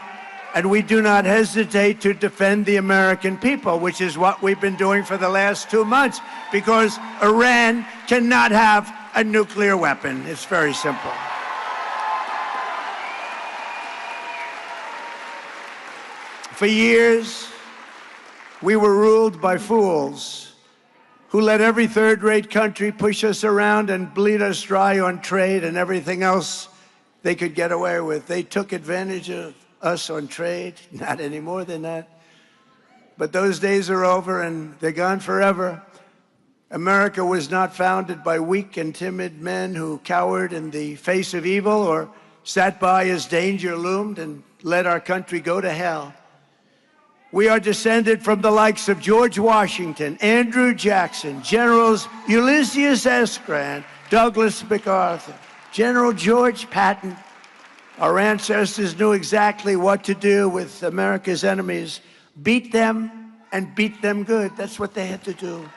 and we do not hesitate to defend the American people, which is what we've been doing for the last 2 months, because Iran cannot have a nuclear weapon. It's very simple. For years, we were ruled by fools who let every third-rate country push us around and bleed us dry on trade and everything else they could get away with. They took advantage of us on trade, not any more than that. But those days are over, and they're gone forever. America was not founded by weak and timid men who cowered in the face of evil or sat by as danger loomed and let our country go to hell. We are descended from the likes of George Washington, Andrew Jackson, Generals Ulysses S. Grant, Douglas MacArthur, General George Patton. Our ancestors knew exactly what to do with America's enemies. Beat them and beat them good. That's what they had to do.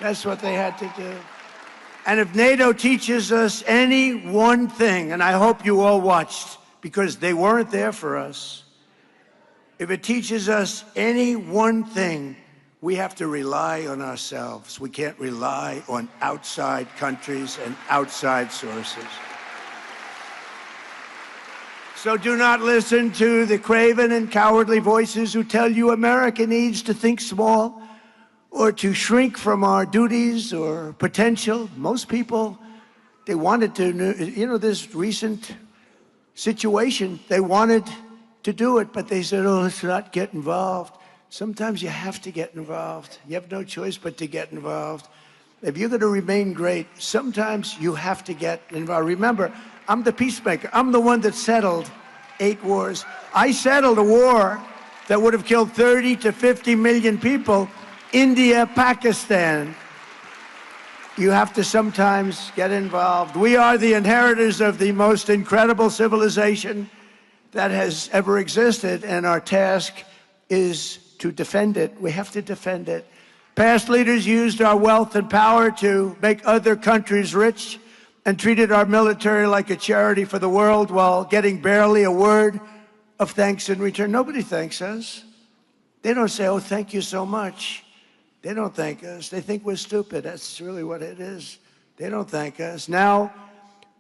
That's what they had to do. And if NATO teaches us any one thing, and I hope you all watched, because they weren't there for us, if it teaches us any one thing, we have to rely on ourselves. We can't rely on outside countries and outside sources. So do not listen to the craven and cowardly voices who tell you America needs to think small or to shrink from our duties or potential. Most people, they wanted to, you know, this recent situation, they wanted to do it, but they said, oh, let's not get involved. Sometimes you have to get involved. You have no choice but to get involved. If you're going to remain great, sometimes you have to get involved. Remember, I'm the peacemaker. I'm the one that settled 8 wars. I settled a war that would have killed 30 to 50 million people. India, Pakistan. You have to sometimes get involved. We are the inheritors of the most incredible civilization that has ever existed, and our task is to defend it. We have to defend it. Past leaders used our wealth and power to make other countries rich and treated our military like a charity for the world while getting barely a word of thanks in return. Nobody thanks us. They don't say, oh, thank you so much. They don't thank us. They think we're stupid. That's really what it is. They don't thank us. Now,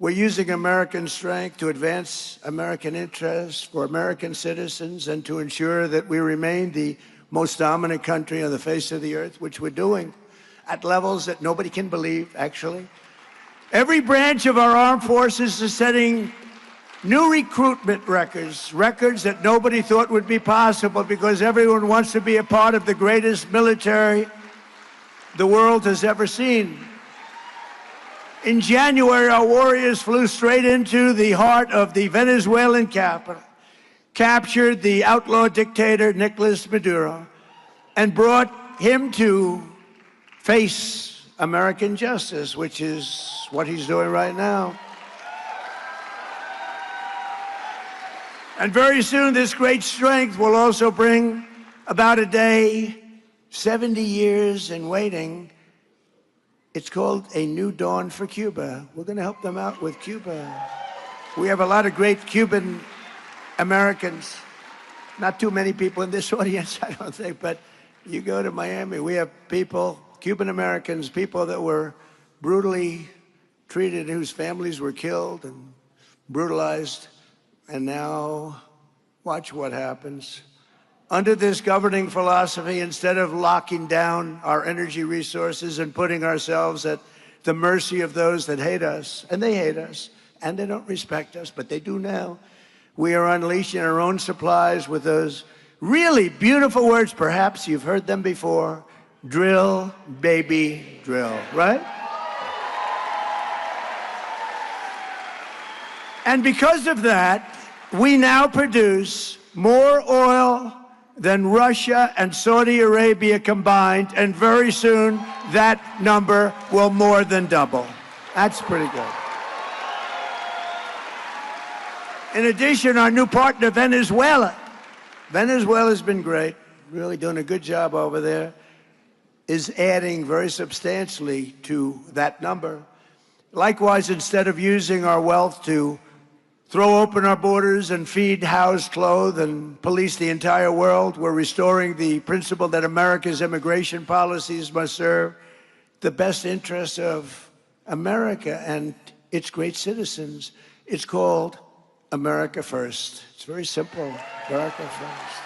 we're using American strength to advance American interests for American citizens and to ensure that we remain the most dominant country on the face of the earth, which we're doing at levels that nobody can believe, actually. Every branch of our armed forces is setting new recruitment records, records that nobody thought would be possible because everyone wants to be a part of the greatest military the world has ever seen. In January, our warriors flew straight into the heart of the Venezuelan capital, captured the outlaw dictator Nicolas Maduro, and brought him to face American justice, which is what he's doing right now. And very soon, this great strength will also bring about a day, 70 years in waiting. It's called A New Dawn for Cuba. We're going to help them out with Cuba. We have a lot of great Cuban Americans. Not too many people in this audience, I don't think, but you go to Miami, we have people, Cuban Americans, people that were brutally treated, whose families were killed and brutalized. And now, watch what happens. Under this governing philosophy, instead of locking down our energy resources and putting ourselves at the mercy of those that hate us, and they hate us, and they don't respect us, but they do now, we are unleashing our own supplies with those really beautiful words. Perhaps you've heard them before. Drill, baby, drill, right? And because of that, we now produce more oil than Russia and Saudi Arabia combined, and very soon that number will more than double. That's pretty good. In addition, our new partner, Venezuela. Venezuela's been great, really doing a good job over there, is adding very substantially to that number. Likewise, instead of using our wealth to throw open our borders and feed, house, clothe, and police the entire world, we're restoring the principle that America's immigration policies must serve the best interests of America and its great citizens. It's called America First. It's very simple, America First.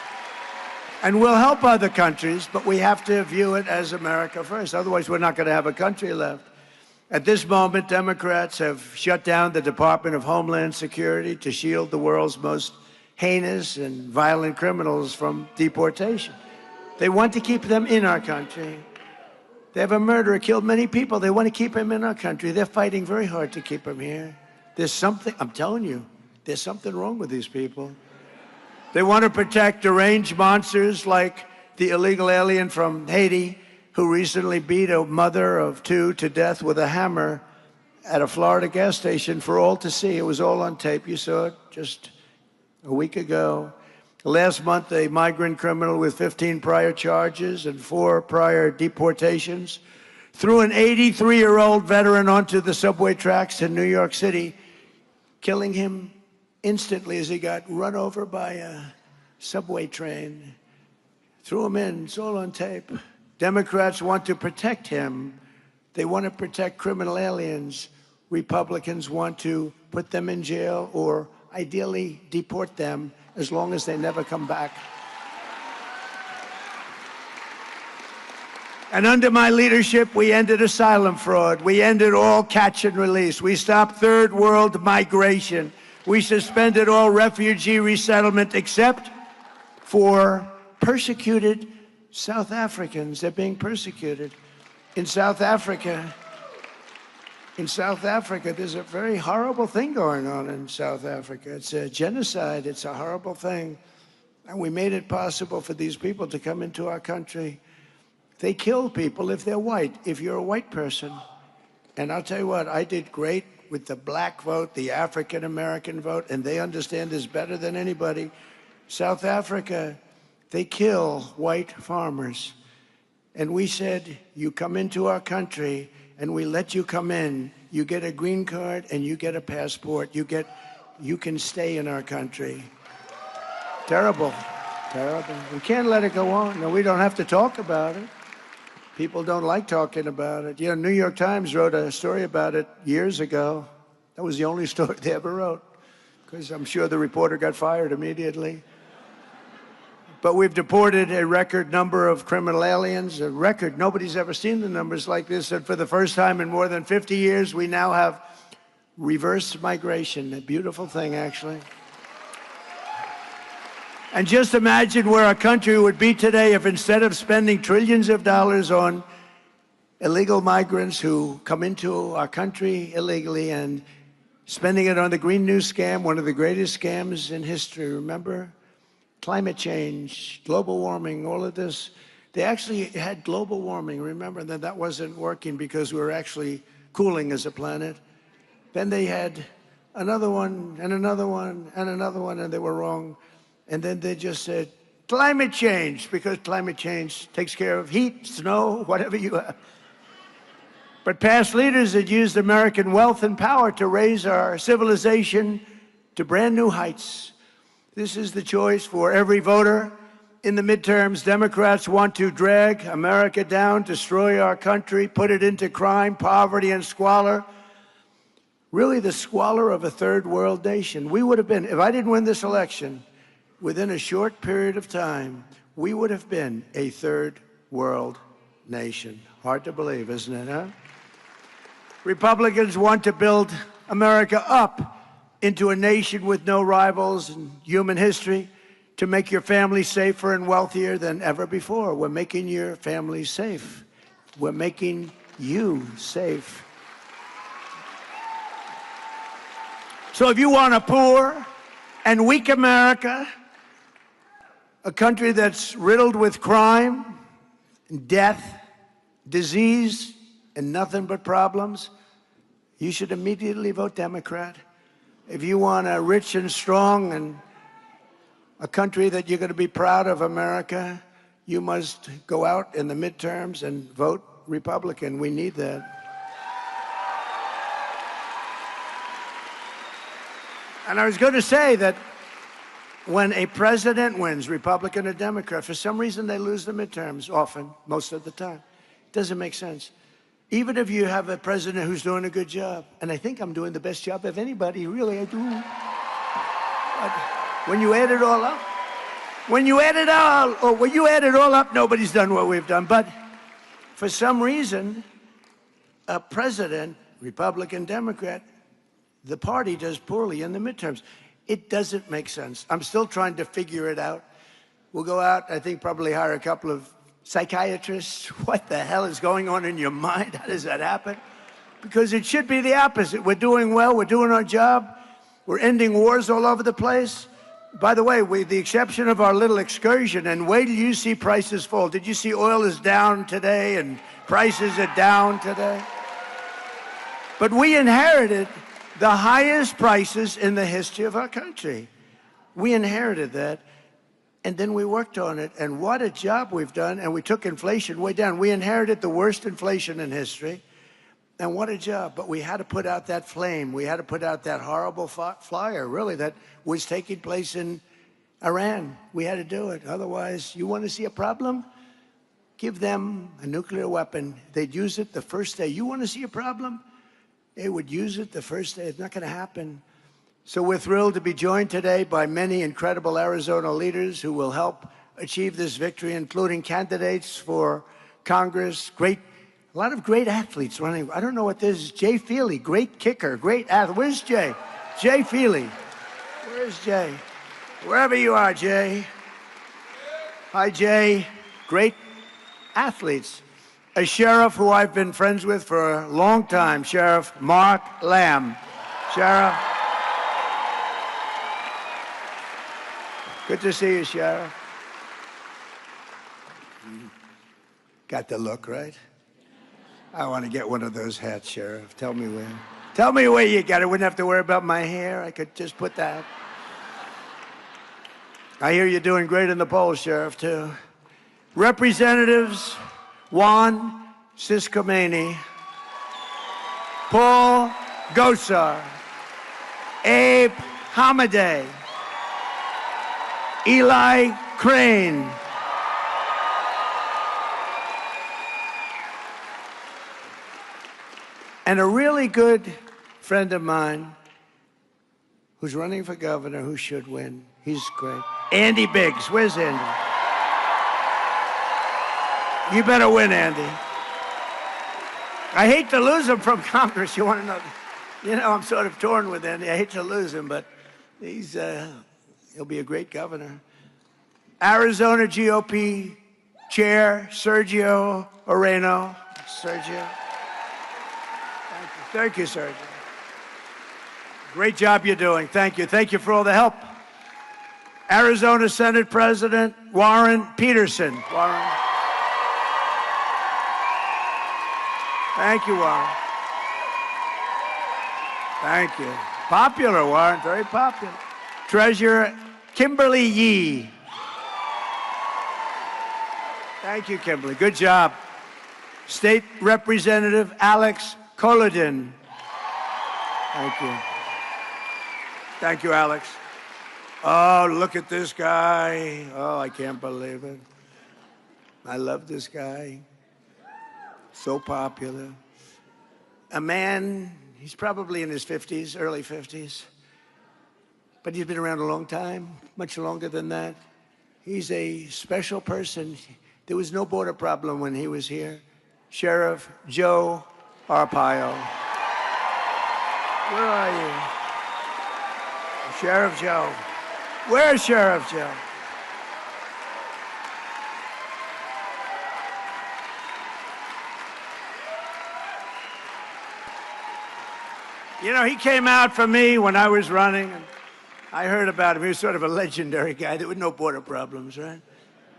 And we'll help other countries, but we have to view it as America First. Otherwise, we're not going to have a country left. At this moment, Democrats have shut down the Department of Homeland Security to shield the world's most heinous and violent criminals from deportation. They want to keep them in our country. They have a murderer, killed many people. They want to keep him in our country. They're fighting very hard to keep him here. There's something, I'm telling you, there's something wrong with these people. They want to protect deranged monsters like the illegal alien from Haiti who recently beat a mother of 2 to death with a hammer at a Florida gas station for all to see. It was all on tape. You saw it just a week ago. Last month, a migrant criminal with 15 prior charges and 4 prior deportations threw an 83-year-old veteran onto the subway tracks in New York City, killing him instantly as he got run over by a subway train. Threw him in. It's all on tape. Democrats want to protect him. They want to protect criminal aliens. Republicans want to put them in jail or ideally deport them as long as they never come back. And under my leadership, we ended asylum fraud. We ended all catch and release. We stopped third world migration. We suspended all refugee resettlement except for persecuted South Africans. They're being persecuted. In South Africa, there's a very horrible thing going on in South Africa. It's a genocide. It's a horrible thing. And we made it possible for these people to come into our country. They kill people if they're white, if you're a white person. And I'll tell you what, I did great with the black vote, the African-American vote, and they understand this better than anybody. South Africa, they kill white farmers. And we said, you come into our country and we let you come in. You get a green card and you get a passport. You can stay in our country. Terrible, terrible. We can't let it go on. No, we don't have to talk about it. People don't like talking about it. You know, New York Times wrote a story about it years ago. That was the only story they ever wrote, because I'm sure the reporter got fired immediately. But we've deported a record number of criminal aliens, a record. Nobody's ever seen the numbers like this. And for the first time in more than 50 years, we now have reverse migration, a beautiful thing, actually. And just imagine where our country would be today if instead of spending trillions of dollars on illegal migrants who come into our country illegally and spending it on the Green New scam, one of the greatest scams in history, remember? Climate change, global warming, all of this. They actually had global warming, remember, that wasn't working because we were actually cooling as a planet. Then they had another one and another one and another one, and they were wrong. And then they just said, climate change, because climate change takes care of heat, snow, whatever you have. But past leaders had used American wealth and power to raise our civilization to brand new heights. This is the choice for every voter. In the midterms, Democrats want to drag America down, destroy our country, put it into crime, poverty, and squalor. Really the squalor of a third world nation. We would have been, if I didn't win this election, within a short period of time, we would have been a third world nation. Hard to believe, isn't it, huh? Republicans want to build America up into a nation with no rivals in human history, to make your family safer and wealthier than ever before. We're making your family safe. We're making you safe. So if you want a poor and weak America, a country that's riddled with crime, death, disease, and nothing but problems, you should immediately vote Democrat. If you want a rich and strong and a country that you're going to be proud of, America, you must go out in the midterms and vote Republican. We need that. And I was going to say that when a president wins, Republican or Democrat, for some reason they lose the midterms often, most of the time. It doesn't make sense. Even if you have a president who's doing a good job, and I think I'm doing the best job of anybody, really I do. But when you add it all up, when you add it all up, nobody's done what we've done. But for some reason, a president, Republican, Democrat, the party does poorly in the midterms. It doesn't make sense. I'm still trying to figure it out. We'll go out, I think probably hire a couple of psychiatrists. What the hell is going on in your mind? How does that happen? Because it should be the opposite. We're doing well, we're doing our job, we're ending wars all over the place. By the way, with the exception of our little excursion, and wait till you see prices fall. Did you see oil is down today and prices are down today? But we inherited the highest prices in the history of our country. We inherited that, and then we worked on it, and what a job we've done, and we took inflation way down. We inherited the worst inflation in history, and what a job. But we had to put out that flame. We had to put out that horrible fire, really, that was taking place in Iran. We had to do it. Otherwise, you want to see a problem? Give them a nuclear weapon. They'd use it the first day. You want to see a problem? They would use it the first day. It's not going to happen. So we're thrilled to be joined today by many incredible Arizona leaders who will help achieve this victory, including candidates for Congress, a lot of great athletes running. I don't know what this is. Jay Feely, great kicker, great athlete. Where's Jay? Jay Feely. Where's Jay? Wherever you are, Jay. Hi, Jay. Great athletes. A sheriff who I've been friends with for a long time, Sheriff Mark Lamb. Sheriff. Good to see you, Sheriff. Got the look, right? I want to get one of those hats, Sheriff. Tell me where. Tell me where you got it. Wouldn't have to worry about my hair. I could just put that. I hear you're doing great in the polls, Sheriff, too. Representatives Juan Ciscomani, Paul Gosar, Abe Hamadeh, Eli Crane, and a really good friend of mine who's running for governor, who should win. He's great. Andy Biggs. Where's Andy? You better win, Andy. I hate to lose him from Congress. You want to know? You know, I'm sort of torn with Andy. I hate to lose him, but he'll be a great governor. Arizona GOP Chair Sergio Moreno. Sergio. Thank you, Sergio. Great job you're doing. Thank you. Thank you for all the help. Arizona Senate President Warren Peterson. Warren. Thank you, Warren. Thank you. Popular, Warren, very popular. Treasurer Kimberly Yee. Thank you, Kimberly. Good job. State Representative Alex Collodin. Thank you. Thank you, Alex. Oh, look at this guy. Oh, I can't believe it. I love this guy. So popular. A man, he's probably in his 50s, early 50s, but he's been around a long time, much longer than that. He's a special person. There was no border problem when he was here. Sheriff Joe Arpaio. Where are you? Sheriff Joe. Where's Sheriff Joe? You know, he came out for me when I was running, and I heard about him. He was sort of a legendary guy. There were no border problems, right?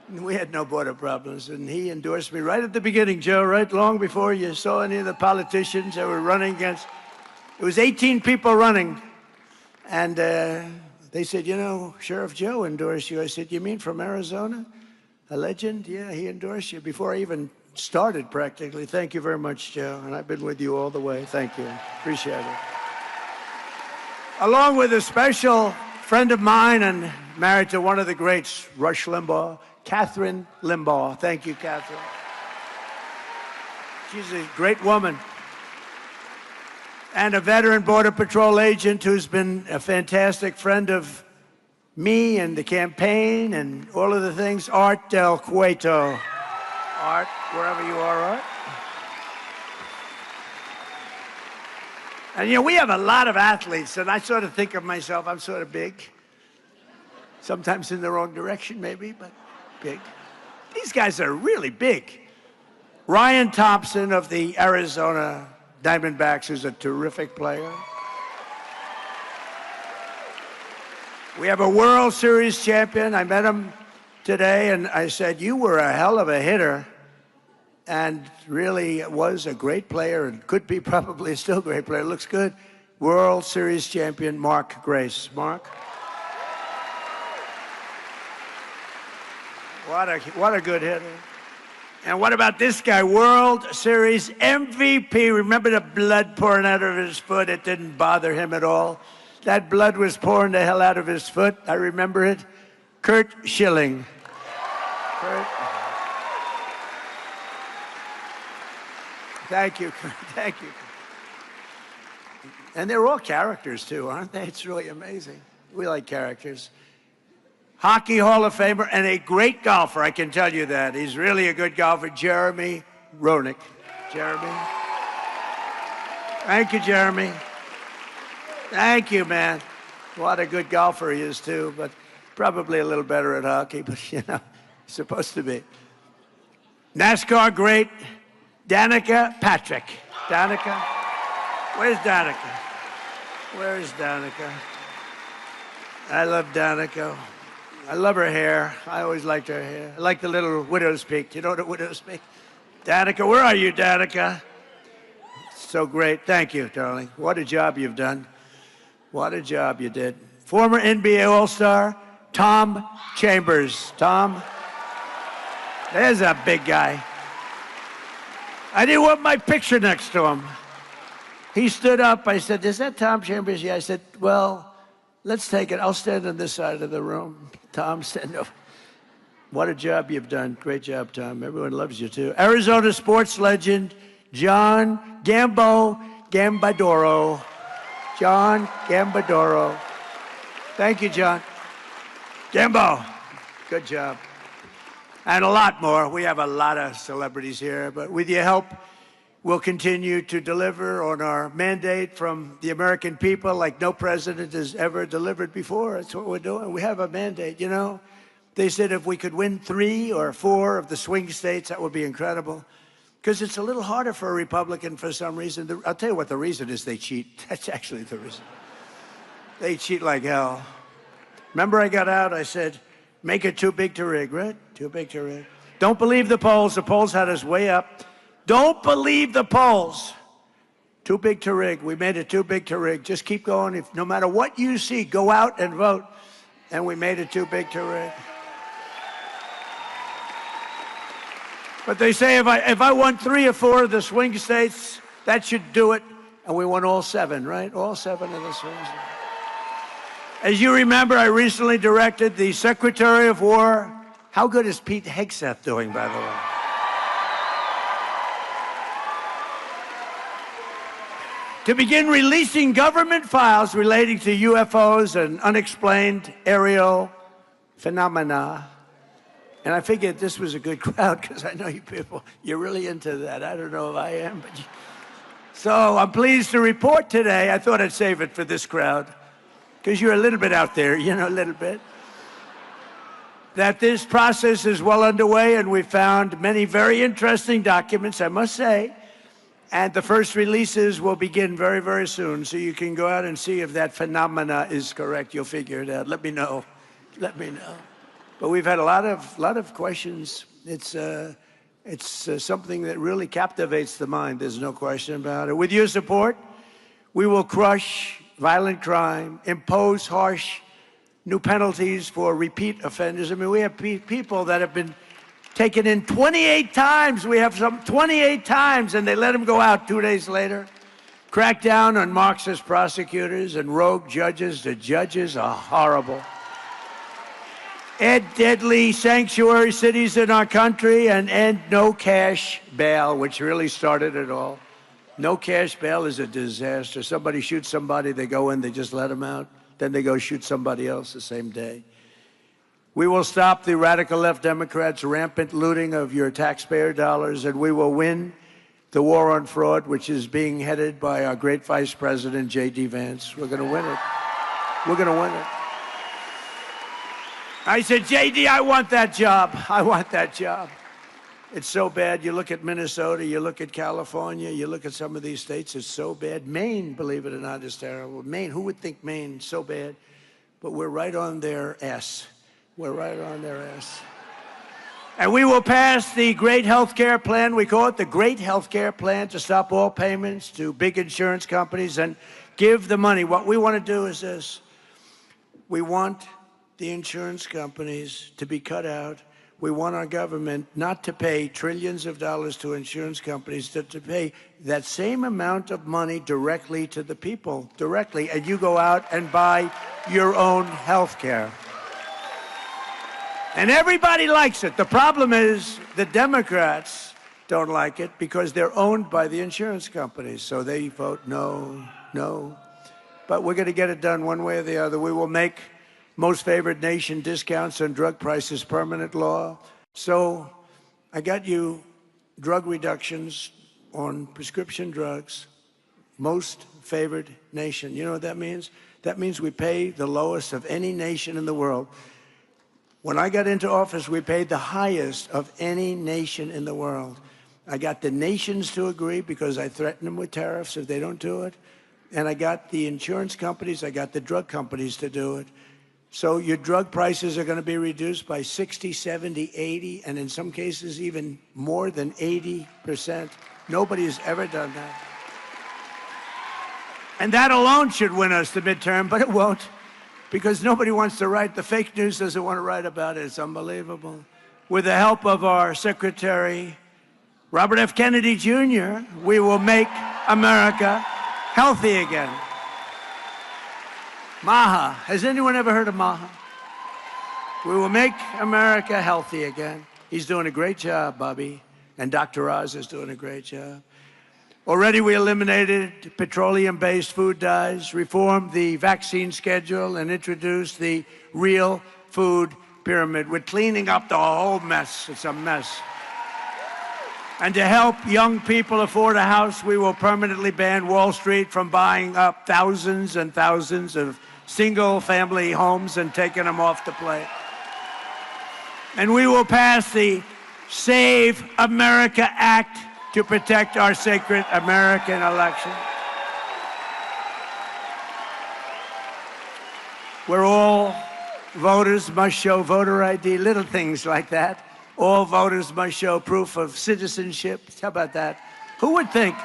We had no border problems, and he endorsed me right at the beginning, Joe, right long before you saw any of the politicians that were running against. It was 18 people running, and they said, you know, Sheriff Joe endorsed you. I said, you mean from Arizona? A legend? Yeah, he endorsed you before I even started practically. Thank you very much, Joe, and I've been with you all the way. Thank you. Appreciate it. Along with a special friend of mine and married to one of the greats, Rush Limbaugh, Catherine Limbaugh. Thank you, Catherine. She's a great woman. And a veteran Border Patrol agent who's been a fantastic friend of me and the campaign and all of the things, Art Del Cueto. Art, wherever you are, Art. And, you know, we have a lot of athletes, and I sort of think of myself, I'm sort of big. Sometimes in the wrong direction, maybe, but big. These guys are really big. Ryan Thompson of the Arizona Diamondbacks, who's a terrific player. We have a World Series champion. I met him today, and I said, you were a hell of a hitter. and really was a great player and could be probably still a great player. Looks good. World Series champion Mark Grace. Mark? What a good hitter. And what about this guy? World Series MVP. Remember the blood pouring out of his foot? It didn't bother him at all. That blood was pouring the hell out of his foot. I remember it. Kurt Schilling. Kurt. Thank you. Thank you. And they're all characters, too, aren't they? It's really amazing. We like characters. Hockey Hall of Famer and a great golfer, I can tell you that. He's really a good golfer, Jeremy Roenick. Jeremy. Thank you, Jeremy. Thank you, man. What a good golfer he is, too, but probably a little better at hockey, but, you know, he's supposed to be. NASCAR great, Danica Patrick. Danica? Where's Danica? Where's Danica? I love Danica. I love her hair. I always liked her hair. I like the little widow's peak. You know what a widow's peak? Danica, where are you, Danica? So great. Thank you, darling. What a job you've done. What a job you did. Former NBA All-Star, Tom Chambers. Tom, there's a big guy. I didn't want my picture next to him. He stood up. I said, is that Tom Chambers? Yeah. I said, well, let's take it. I'll stand on this side of the room. Tom, stand up. What a job you've done. Great job, Tom. Everyone loves you, too. Arizona sports legend, John Gambadoro. John Gambadoro. Thank you, John. Gambo, good job. And a lot more. We have a lot of celebrities here, but with your help, we'll continue to deliver on our mandate from the American people like no president has ever delivered before. That's what we're doing. We have a mandate, you know. They said if we could win 3 or 4 of the swing states, that would be incredible. Because it's a little harder for a Republican for some reason. I'll tell you what the reason is: they cheat. That's actually the reason. They cheat like hell. Remember I got out, I said, make it too big to rig, right? Too big to rig. Don't believe the polls. The polls had us way up. Don't believe the polls. Too big to rig. We made it too big to rig. Just keep going. If no matter what you see, go out and vote. And we made it too big to rig. But they say if I won 3 or 4 of the swing states, that should do it. And we won all 7, right? All 7 of the swing states. As you remember, I recently directed the Secretary of War. How good is Pete Hegseth doing, by the way? To begin releasing government files relating to UFOs and unexplained aerial phenomena. And I figured this was a good crowd because I know you people, you're really into that. I don't know if I am, but so I'm pleased to report today, I thought I'd save it for this crowd because you're a little bit out there, you know, a little bit, that this process is well underway and we found many very interesting documents, I must say. And the first releases will begin very, very soon. So you can go out and see if that phenomena is correct. You'll figure it out. Let me know. Let me know. But we've had a lot of questions. It's something that really captivates the mind. There's no question about it. With your support, we will crush violent crime, impose harsh new penalties for repeat offenders. I mean, we have people that have been taken in 28 times. We have some 28 times, and they let him go out 2 days later. Crack down on Marxist prosecutors and rogue judges. The judges are horrible. Add deadly sanctuary cities in our country and end no cash bail, which really started it all. No cash bail is a disaster. Somebody shoots somebody, they go in, they just let them out. Then they go shoot somebody else the same day. We will stop the radical left Democrats' rampant looting of your taxpayer dollars, and we will win the war on fraud, which is being headed by our great Vice President, J.D. Vance. We're going to win it. We're going to win it. I said, J.D., I want that job. I want that job. It's so bad. You look at Minnesota, you look at California, you look at some of these states, it's so bad. Maine, believe it or not, is terrible. Maine, who would think Maine so bad? But we're right on their ass. We're right on their ass. And we will pass the great health care plan. We call it the great health care plan to stop all payments to big insurance companies and give the money. What we want to do is this. We want the insurance companies to be cut out. We want our government not to pay trillions of dollars to insurance companies, to pay that same amount of money directly to the people, directly, and you go out and buy your own health care. And everybody likes it. The problem is the Democrats don't like it because they're owned by the insurance companies. So they vote no, no. But we're going to get it done one way or the other. We will make most favored nation discounts on drug prices permanent law. So I got you drug reductions on prescription drugs, most favored nation. You know what that means? That means we pay the lowest of any nation in the world. When I got into office, we paid the highest of any nation in the world. I got the nations to agree because I threatened them with tariffs if they don't do it. And I got the insurance companies, I got the drug companies to do it. So your drug prices are going to be reduced by 60, 70, 80, and in some cases even more than 80%. Nobody has ever done that. And that alone should win us the midterm, but it won't, because nobody wants to write. The fake news doesn't want to write about it. It's unbelievable. With the help of our Secretary, Robert F. Kennedy Jr., we will make America healthy again. MAHA. Has anyone ever heard of MAHA? We will make America healthy again. He's doing a great job, Bobby. And Dr. Oz is doing a great job. Already we eliminated petroleum-based food dyes, reformed the vaccine schedule, and introduced the real food pyramid. We're cleaning up the whole mess. It's a mess. And to help young people afford a house, we will permanently ban Wall Street from buying up thousands and thousands of single-family homes and taking them off the plate. And we will pass the Save America Act to protect our sacred American election. Where all voters must show voter ID, little things like that. All voters must show proof of citizenship. How about that? Who would think?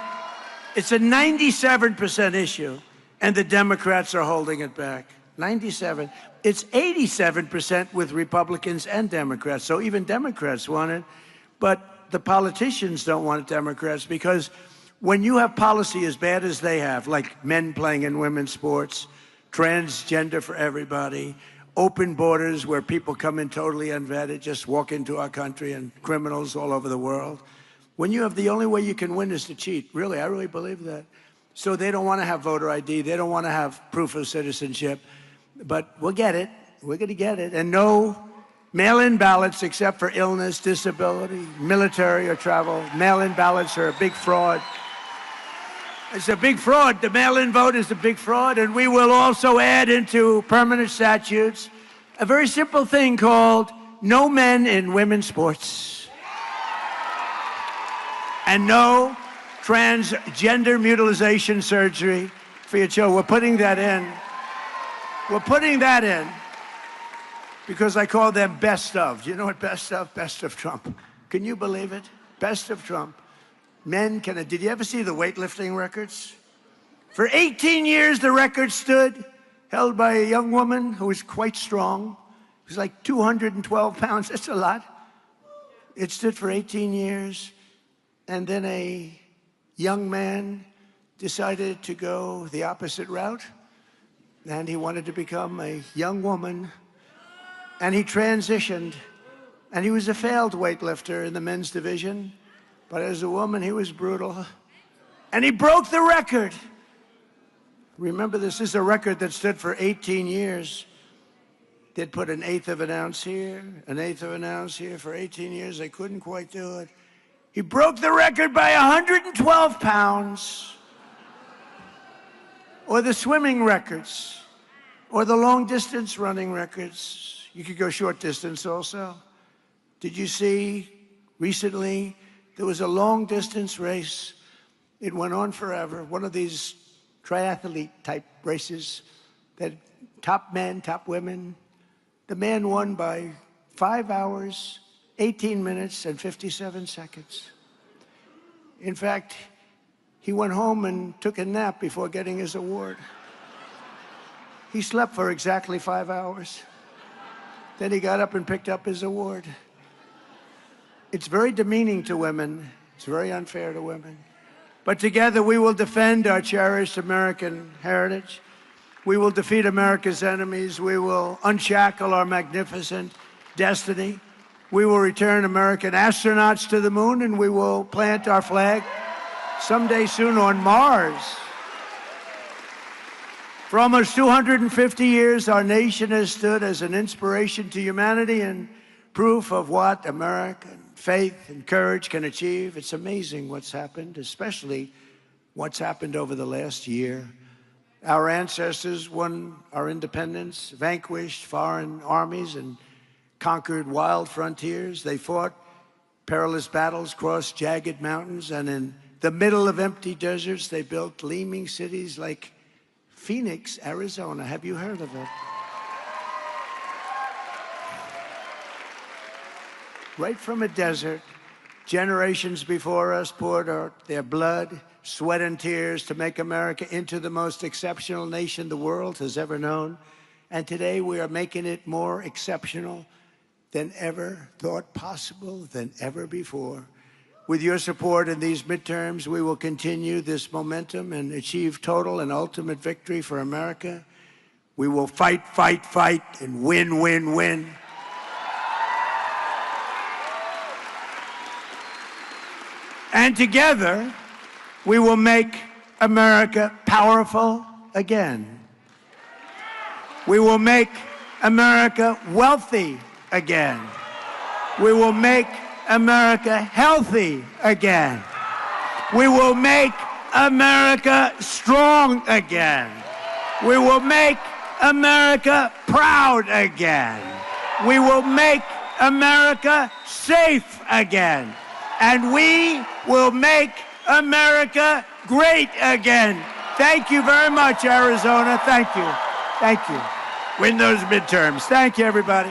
It's a 97% issue, and the Democrats are holding it back. 97. It's 87% with Republicans and Democrats, so even Democrats want it. But the politicians don't want Democrats, because when you have policy as bad as they have, like men playing in women's sports, transgender for everybody, open borders where people come in totally unvetted, just walk into our country, and criminals all over the world. When you have the only way you can win is to cheat. Really, I really believe that. So they don't want to have voter ID. They don't want to have proof of citizenship. But we'll get it. We're going to get it. And no mail-in ballots except for illness, disability, military, or travel. Mail-in ballots are a big fraud. It's a big fraud. The mail-in vote is a big fraud. And we will also add into permanent statutes a very simple thing called no men in women's sports. And no transgender mutilization surgery for your children. We're putting that in. We're putting that in because I call them best of. You know what best of? Best of Trump. Can you believe it? Best of Trump. Men can. Did you ever see the weightlifting records? For 18 years, the record stood, held by a young woman who was quite strong. It was like 212 pounds. That's a lot. It stood for 18 years. And then a young man decided to go the opposite route. And he wanted to become a young woman. And he transitioned. And he was a failed weightlifter in the men's division. But as a woman, he was brutal. And he broke the record. Remember, this is a record that stood for 18 years. They'd put an eighth of an ounce here, an eighth of an ounce here. For 18 years, they couldn't quite do it. He broke the record by 112 pounds. Or the swimming records. Or the long distance running records. You could go short distance also. Did you see recently there was a long distance race? It went on forever. One of these triathlete type races that top men, top women. The man won by 5 hours 18 minutes and 57 seconds. In fact, he went home and took a nap before getting his award. He slept for exactly 5 hours. Then he got up and picked up his award. It's very demeaning to women. It's very unfair to women. But together we will defend our cherished American heritage. We will defeat America's enemies. We will unshackle our magnificent destiny. We will return American astronauts to the moon, and we will plant our flag someday soon on Mars. For almost 250 years, our nation has stood as an inspiration to humanity and proof of what American faith and courage can achieve. It's amazing what's happened, especially what's happened over the last year. Our ancestors won our independence, vanquished foreign armies, and conquered wild frontiers. They fought perilous battles, crossed jagged mountains, and in the middle of empty deserts, they built gleaming cities like Phoenix, Arizona. Have you heard of it? Right from a desert, generations before us poured out their blood, sweat, and tears to make America into the most exceptional nation the world has ever known. And today we are making it more exceptional than ever thought possible, than ever before. With your support in these midterms, we will continue this momentum and achieve total and ultimate victory for America. We will fight, fight, fight, and win, win, win. And together, we will make America powerful again. We will make America wealthy again. We will make America healthy again. We will make America strong again. We will make America proud again. We will make America safe again. And we will make America great again. Thank you very much, Arizona. Thank you. Thank you. Win those midterms. Thank you, everybody.